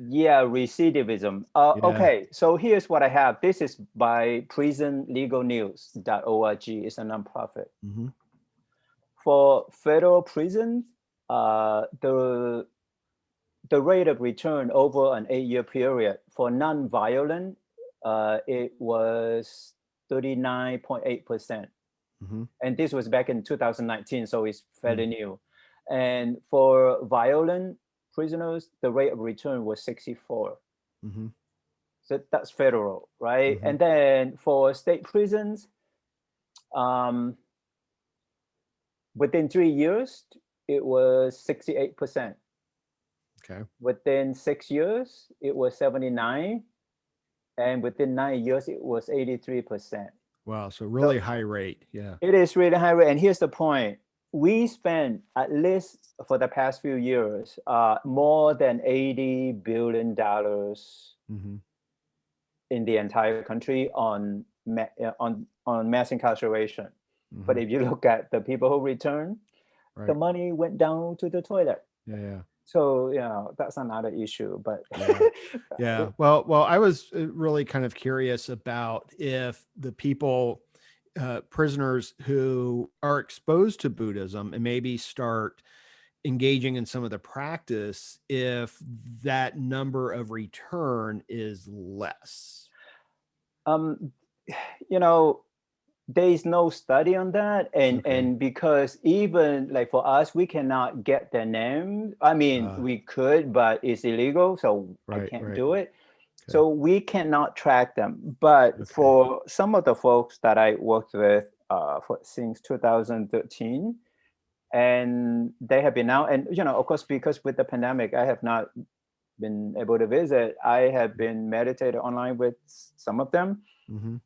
Yeah, recidivism. Okay, so here's what I have. This is by prisonlegalnews.org. It's a nonprofit. For federal prisons, the rate of return over an 8-year period for non-violent, it was 39.8%. And this was back in 2019, so it's fairly new. And for violent prisoners, the rate of return was 64. So that's federal, right? And then for state prisons, within 3 years, it was 68%. Okay. Within 6 years, it was 79. And within 9 years, it was 83%. Wow. So really high rate. Yeah. It is really high rate. And here's the point. We spent, at least for the past few years, more than $80 billion in the entire country on mass incarceration. But if you look at the people who return, the money went down to the toilet. Yeah. So, that's another issue, but yeah. Well, I was really kind of curious about if the people, prisoners who are exposed to Buddhism and maybe start engaging in some of the practice, if that number of return is less. There is no study on that, and because even like for us, we cannot get their name. I mean, we could, but it's illegal, so I can't do it. So we cannot track them. But for some of the folks that I worked with since 2013, and they have been out, and of course, because with the pandemic, I have not been able to visit. I have been meditating online with some of them.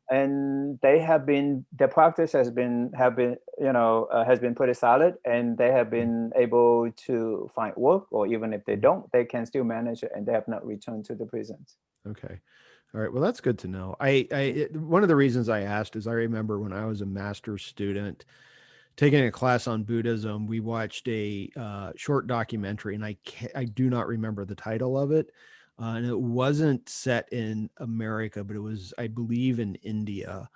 And they have been, their practice has been pretty solid, and they have been able to find work, or even if they don't, they can still manage it, and they have not returned to the prisons. Okay. All right. Well, that's good to know. One of the reasons I asked is I remember when I was a master's student taking a class on Buddhism, we watched a short documentary, and I do not remember the title of it. And it wasn't set in America, but it was, I believe, in India.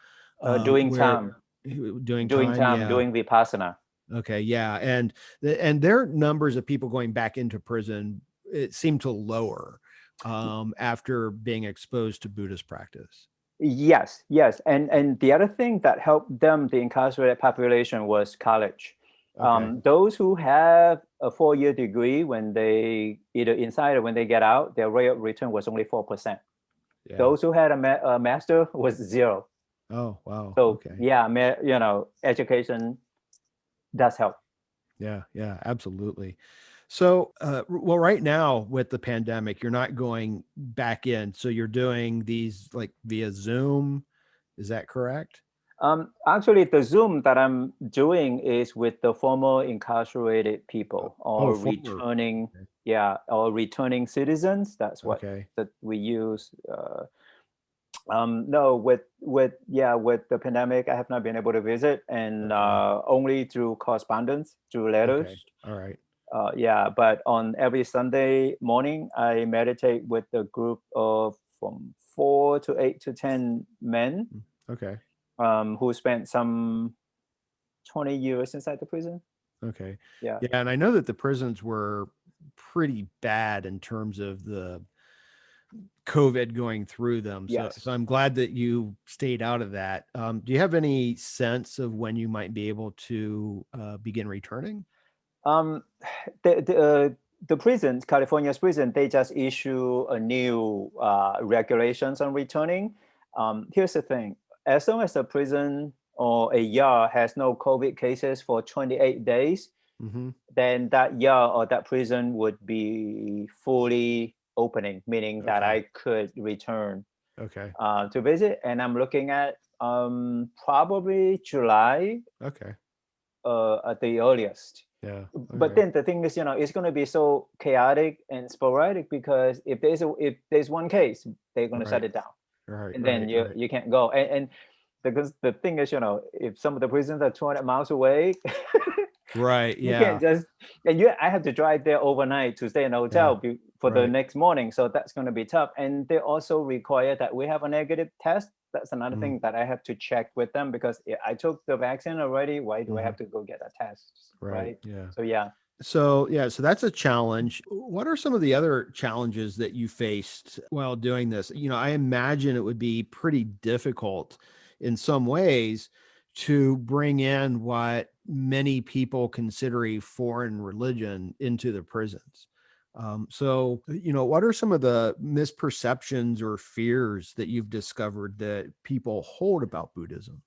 Doing time, doing Vipassana. Okay, yeah, and their numbers of people going back into prison, it seemed to lower after being exposed to Buddhist practice. Yes, and the other thing that helped them, the incarcerated population, was college. Those who have a 4-year degree, when they either inside or when they get out, their rate of return was only 4%. Yeah. Those who had a master was 0. Oh, wow. So education does help. Yeah, absolutely. So, well, right now with the pandemic, you're not going back in. So you're doing these like via Zoom. Is that correct? Actually, the Zoom that I'm doing is with the former incarcerated people or returning, or returning citizens. That's what that we use. No, with the pandemic, I have not been able to visit, and only through correspondence, through letters. Okay. All right. But on every Sunday morning, I meditate with a group of from 4 to 8 to 10 men. Okay. Who spent some 20 years inside the prison. Okay. Yeah. And I know that the prisons were pretty bad in terms of the COVID going through them. Yes. So I'm glad that you stayed out of that. Do you have any sense of when you might be able to begin returning? the prisons, California's prison, they just issue a new regulations on returning. Here's the thing: as long as the prison or a yard has no COVID cases for 28 days, then that yard or that prison would be fully opening, meaning that I could return to visit. And I'm looking at probably July at the earliest. Yeah. But then the thing is, it's going to be so chaotic and sporadic, because if there's one case, they're going to shut it down, and then you can't go. And because the thing is, if some of the prisons are 200 miles away, you can't just, and I have to drive there overnight to stay in a hotel for the next morning. So that's going to be tough. And they also require that we have a negative test. That's another thing that I have to check with them, because I took the vaccine already. Why do I have to go get a test? Right. Yeah. So So that's a challenge. What are some of the other challenges that you faced while doing this? I imagine it would be pretty difficult in some ways to bring in what many people consider a foreign religion into the prisons. So, what are some of the misperceptions or fears that you've discovered that people hold about Buddhism?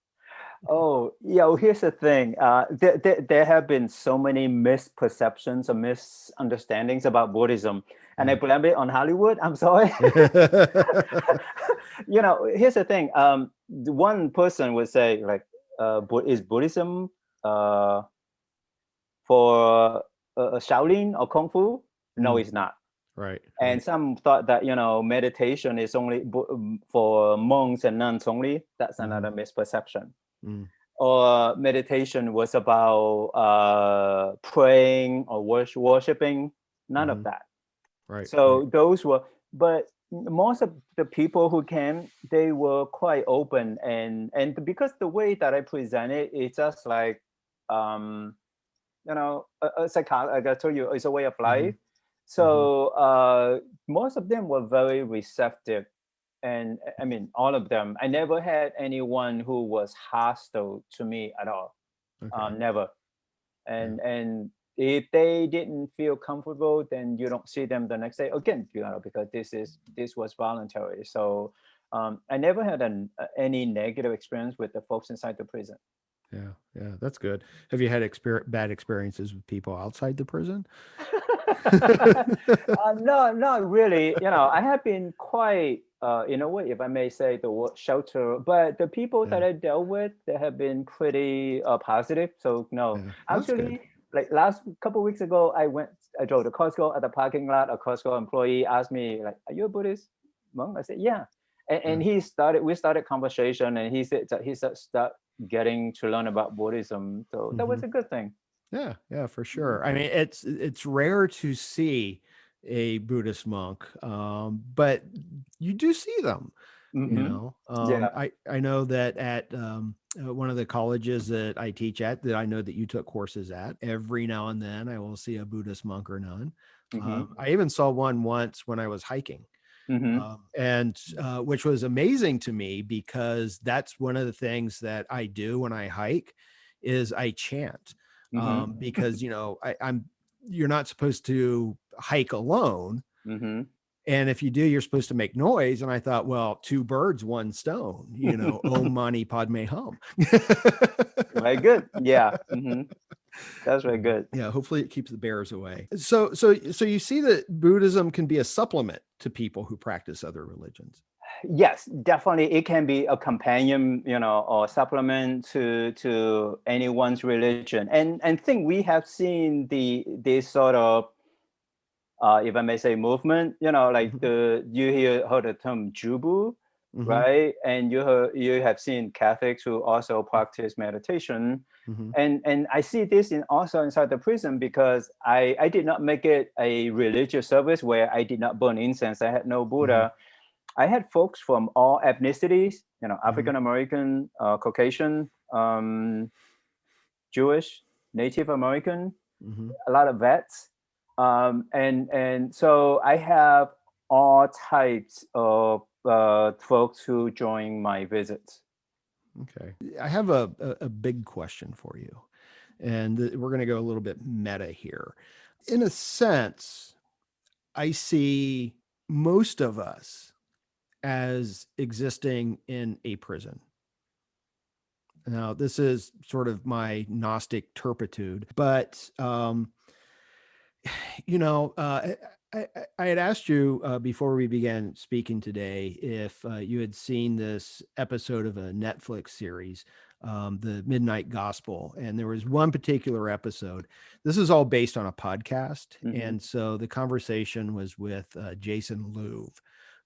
Oh, yeah. Well, here's the thing. There have been so many misperceptions or misunderstandings about Buddhism, and I blame it on Hollywood. I'm sorry. Here's the thing. One person would say, like, is Buddhism for Shaolin or Kung Fu? No, it's not. Right. And some thought that, meditation is only for monks and nuns only. That's another misperception. Or meditation was about praying or worshiping. None of that. Right. So those were, but most of the people who came, they were quite open, and because the way that I present it, it's just like, a psychology, like I told you, it's a way of life. So most of them were very receptive. And I mean, all of them. I never had anyone who was hostile to me at all. Never. And if they didn't feel comfortable, then you don't see them the next day again, because this was voluntary. So I never had any negative experience with the folks inside the prison. Yeah, that's good. Have you had bad experiences with people outside the prison? No, not really. I have been quite, in a way, if I may say the word, shelter. But the people that I dealt with, they have been pretty positive. So no, actually, like last couple of weeks ago, I drove to Costco. At the parking lot, a Costco employee asked me, like, "Are you a Buddhist monk?" I said, "Yeah." And we started conversation, and he said start getting to learn about Buddhism. So that was a good thing. Yeah, for sure. I mean, it's rare to see a Buddhist monk, but you do see them. I know that at one of the colleges that I teach at, that I know that you took courses at, every now and then I will see a Buddhist monk or nun. I even saw one once when I was hiking. And which was amazing to me, because that's one of the things that I do when I hike is I chant. Because you're not supposed to hike alone, and if you do, you're supposed to make noise. And I thought, well, two birds, one stone. Om mani padme hum. Very good. Yeah. That's very good. Yeah, hopefully it keeps the bears away. So you see that Buddhism can be a supplement to people who practice other religions. Yes, definitely. It can be a companion, or supplement to anyone's religion. And think we have seen this sort of, if I may say, movement. Like you heard the term Jubu, right? And you have seen Catholics who also practice meditation. And I see this also inside the prison, because I did not make it a religious service where I did not burn incense. I had no Buddha. I had folks from all ethnicities, African American, Caucasian, Jewish, Native American, a lot of vets. And so I have all types of folks who join my visits. Okay. I have a big question for you, and we're going to go a little bit meta here. in a sense, I see most of us as existing in a prison. Now, this is sort of my Gnostic turpitude, but I had asked you before we began speaking today if you had seen this episode of a Netflix series, The Midnight Gospel. And there was one particular episode. This is all based on a podcast. Mm-hmm. And so the conversation was with Jason Louv,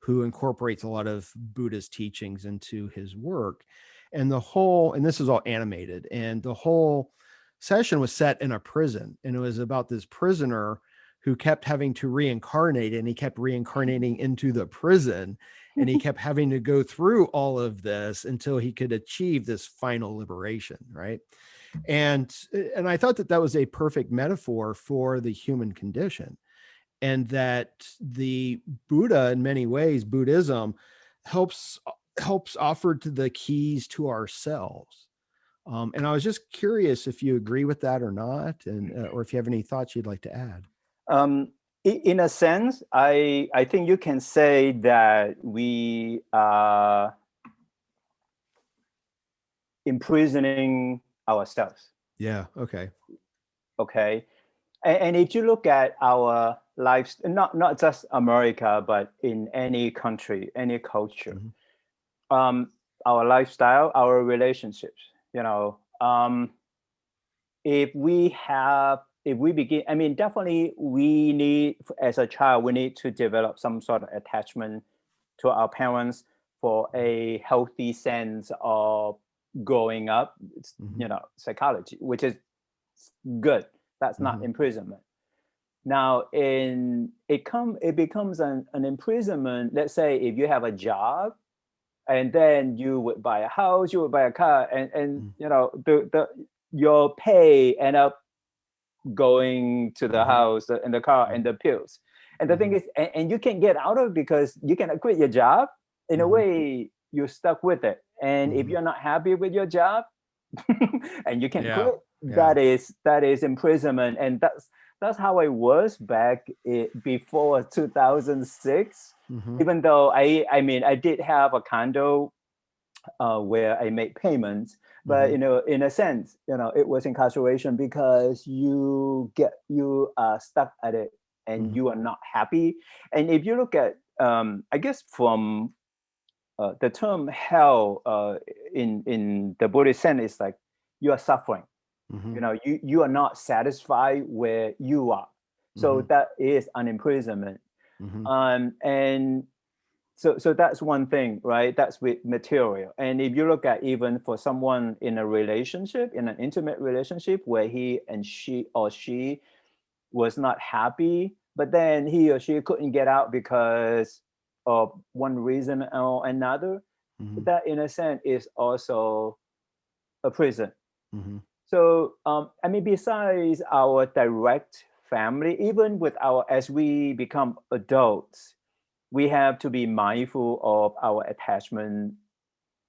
who incorporates a lot of Buddhist teachings into his work. And this is all animated, and the whole session was set in a prison. And it was about this prisoner who kept having to reincarnate, and he kept reincarnating into the prison, and he kept having to go through all of this until he could achieve this final liberation, right? And I thought that was a perfect metaphor for the human condition, and that the Buddha, in many ways, Buddhism helps offer to the keys to ourselves. And I was just curious if you agree with that or not, and or if you have any thoughts you'd like to add. In a sense, I think you can say that we are imprisoning ourselves. Yeah. Okay. Okay. And if you look at our lives, not just America, but in any country, any culture, our lifestyle, our relationships, if we begin, I mean, definitely we need, as a child, we need to develop some sort of attachment to our parents for a healthy sense of growing up, psychology, which is good. That's not imprisonment. Now, it becomes an imprisonment. Let's say if you have a job, and then you would buy a house, you would buy a car, and your pay end up going to the house and the car and the pills. And the thing is, and you can get out of it because you can quit your job. In a way, you're stuck with it. And if you're not happy with your job, and you can quit, that is imprisonment. And that's how it was back before 2006. Even though I did have a condo where I made payments, but in a sense, it was incarceration because you are stuck at it and you are not happy. And if you look at, I guess from the term hell in the Buddhist sense is like you are suffering. You are not satisfied where you are. So that is an imprisonment. And so that's one thing, right? That's with material. And if you look at even for someone in a relationship, in an intimate relationship where he or she was not happy, but then he or she couldn't get out because of one reason or another, that in a sense is also a prison. So, besides our direct family, even with as we become adults, we have to be mindful of our attachment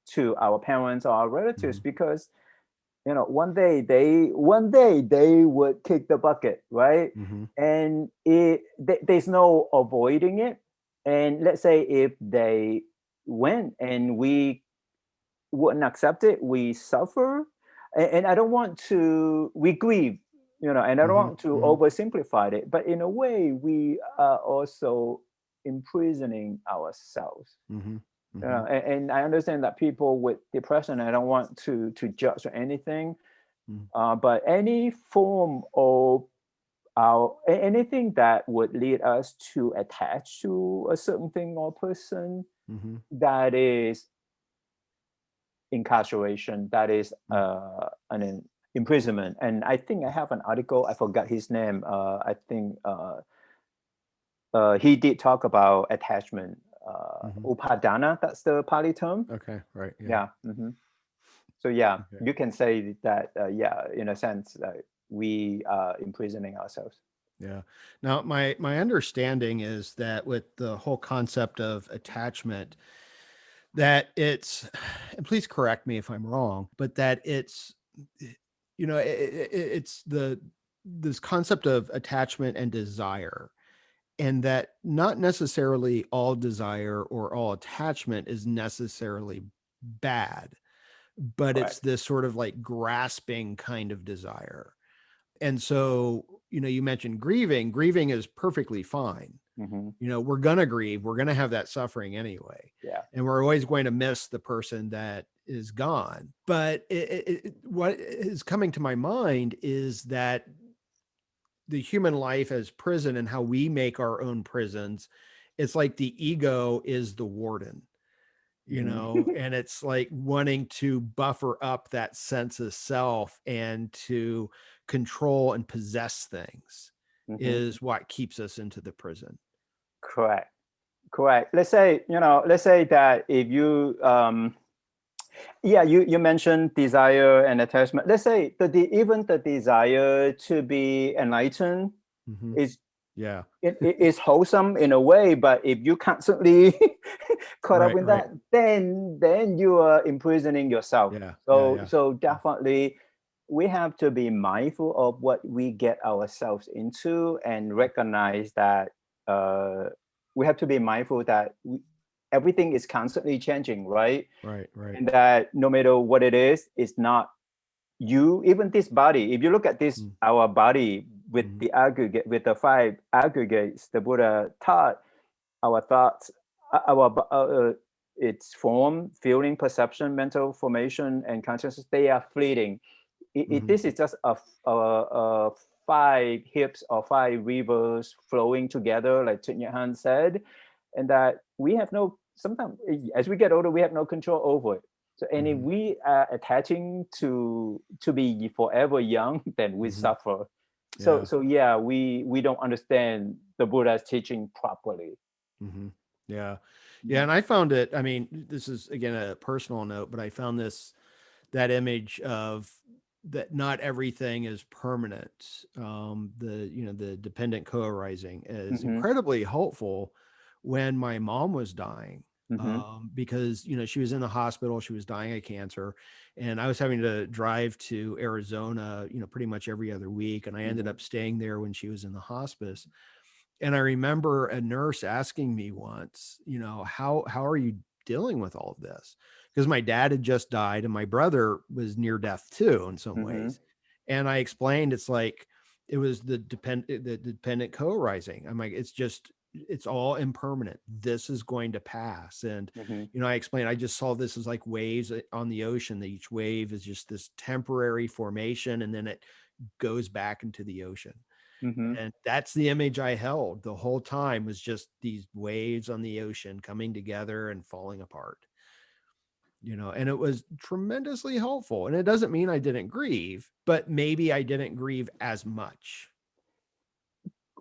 to our parents or our relatives because, one day they would kick the bucket, right? And there's no avoiding it. And let's say if they went and we wouldn't accept it, we suffer. And I don't want to, we grieve, and I don't want to oversimplify it, but in a way, we are also imprisoning ourselves. And I understand that people with depression, I don't want to judge or anything, but any form of anything that would lead us to attach to a certain thing or person, that is incarceration, that is an imprisonment. And I think I have an article, I forgot his name, I think he did talk about attachment, upadana, that's the Pali term. Okay, right. So you can say that in a sense that we are imprisoning ourselves. Yeah. Now, my understanding is that with the whole concept of attachment, that it's, and please correct me if I'm wrong, but that it's, it's the this concept of attachment and desire, and that not necessarily all desire or all attachment is necessarily bad, but it's Correct. this sort of like grasping kind of desire. And so, you mentioned grieving. Grieving is perfectly fine. Mm-hmm. We're going to grieve. We're going to have that suffering anyway. Yeah. And we're always going to miss the person that is gone. But what is coming to my mind is that the human life as prison and how we make our own prisons, it's like the ego is the warden, and it's like wanting to buffer up that sense of self and to control and possess things is what keeps us into the prison. Correct. Let's say that if you you mentioned desire and attachment. Let's say even the desire to be enlightened is it is wholesome in a way, but if you constantly caught up in that, then you are imprisoning yourself. So definitely we have to be mindful of what we get ourselves into and recognize that we have to be mindful that everything is constantly changing, right? And that no matter what it is, it's not you. Even this body, if you look at this, our body with the aggregate, with the 5 aggregates, the Buddha taught, our thoughts, our its form, feeling, perception, mental formation, and consciousness, they are fleeting. This is just a 5 hips or 5 rivers flowing together, like Thich Nhat Hanh said, and that we have no, sometimes as we get older, we have no control over it. So, and if we are attaching to be forever young, then we suffer. So yeah, we don't understand the Buddha's teaching properly. Yeah. And I found it, I mean, this is again a personal note, but I found that image of that not everything is permanent. The dependent co-arising is incredibly helpful when my mom was dying. Because she was in the hospital, she was dying of cancer, and I was having to drive to Arizona pretty much every other week, and I ended up staying there when she was in the hospice. And I remember a nurse asking me once, how are you dealing with all of this? Because my dad had just died and my brother was near death too in some ways. And I explained it's like it was the dependent co-arising. I'm like, it's all impermanent. This is going to pass. And I explained, I just saw this as like waves on the ocean, that each wave is just this temporary formation and then it goes back into the ocean. And that's the image I held the whole time, was just these waves on the ocean coming together and falling apart, and it was tremendously helpful. And it doesn't mean I didn't grieve, but maybe I didn't grieve as much.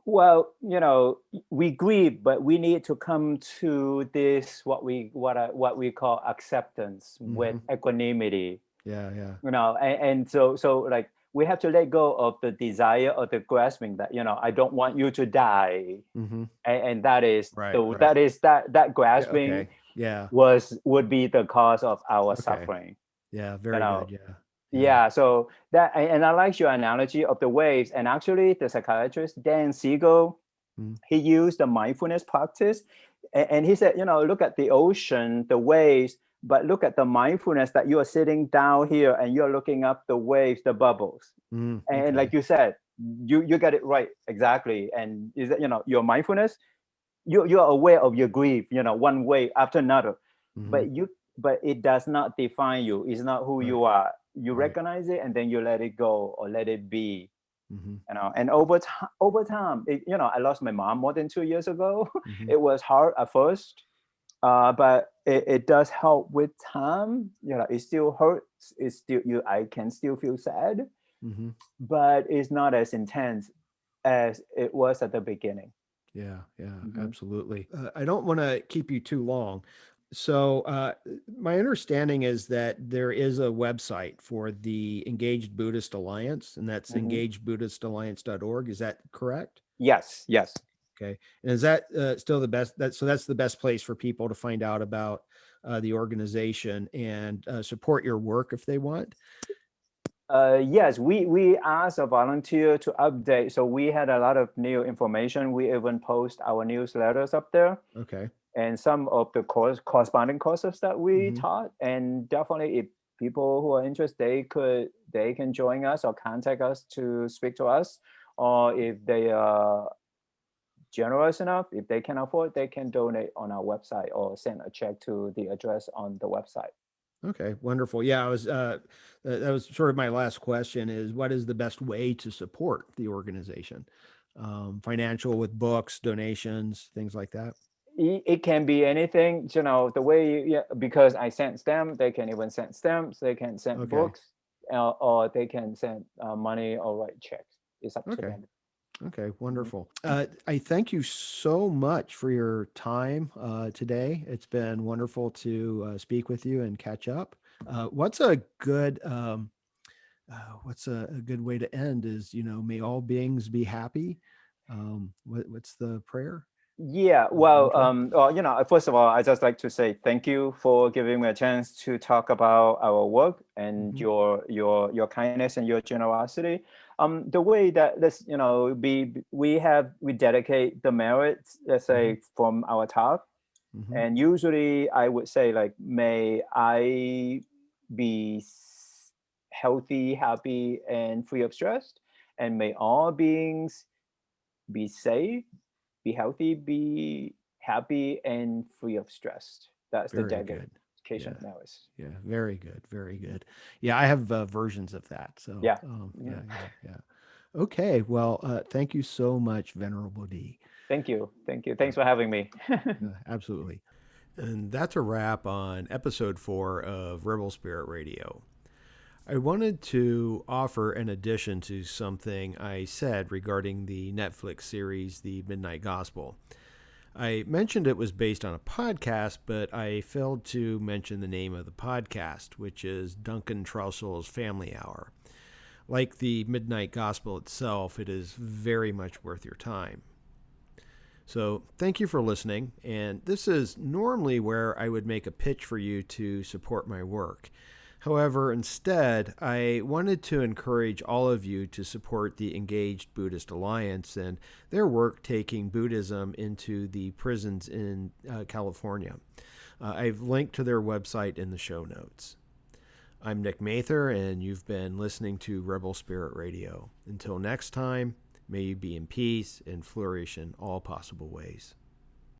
Well, we grieve, but we need to come to this, what we call acceptance with equanimity. And so like, we have to let go of the desire or the grasping that, I don't want you to die. And that is, that grasping would be the cause of our suffering. Very good. So that, and I like your analogy of the waves. And actually the psychiatrist, Dan Siegel, he used the mindfulness practice. And he said, look at the ocean, the waves, but look at the mindfulness that you are sitting down here and you're looking up the waves, the bubbles. And like you said, you got it right. Exactly. And is that, your mindfulness, you're aware of your grief, one wave after another, but it does not define you. It's not who you are. You recognize it and then you let it go or let it be. And over time, I lost my mom more than 2 years ago. It was hard at first. But it does help with time. It still hurts. It's still I can still feel sad, but it's not as intense as it was at the beginning. Absolutely. I don't want to keep you too long. So my understanding is that there is a website for the Engaged Buddhist Alliance, and that's engagedbuddhistalliance.org. Is that correct? Yes. Okay. And is that still the best? So that's the best place for people to find out about the organization and support your work if they want? Yes, we asked a volunteer to update. So we had a lot of new information. We even post our newsletters up there Okay. and some of the corresponding courses that we Mm-hmm. taught. And definitely, if people who are interested, they can join us or contact us to speak to us. Or if they are generous enough, if they can afford, they can donate on our website or send a check to the address on the website. Okay, wonderful. Yeah, I was that was sort of my last question is what is the best way to support the organization? Financial with books, donations, things like that. It can be anything, the way yeah, because I send stamps, they can even send stamps, they can send Okay. books, or they can send money or write checks. It's up to Okay. them. Okay, Mhm. wonderful. I thank you so much for your time today. It's been wonderful to speak with you and catch up. What's a good what's a good way to end? Is may all beings be happy. What's the prayer? Yeah, Mantra? first of all, I just like to say thank you for giving me a chance to talk about our work and Hmm. your kindness and your generosity. The way that let's we dedicate the merits, let's Hmm. say, from our talk, Hmm. and usually I would say like, may I be healthy, happy, and free of stress, and may all beings be safe, be healthy, be happy, and free of stress. That's the Very good. dedication Yeah. of ours. Yeah. Very good. Very good. Yeah, I have versions of that. So, Yeah. yeah, Mhm. yeah, yeah. Okay. Well, thank you so much, Venerable D. Thank you. Thank you. Yeah, Thanks for having me. absolutely. And that's a wrap on episode 4 of Rebel Spirit Radio. I wanted to offer an addition to something I said regarding the Netflix series, The Midnight Gospel. I mentioned it was based on a podcast, but I failed to mention the name of the podcast, which is Duncan Trussell's Family Hour. Like the Midnight Gospel itself, it is very much worth your time. So, thank you for listening. And this is normally where I would make a pitch for you to support my work. However, instead, I wanted to encourage all of you to support the Engaged Buddhist Alliance and their work taking Buddhism into the prisons in California. I've linked to their website in the show notes. I'm Nick Mather, and you've been listening to Rebel Spirit Radio. Until next time, may you be in peace and flourish in all possible ways.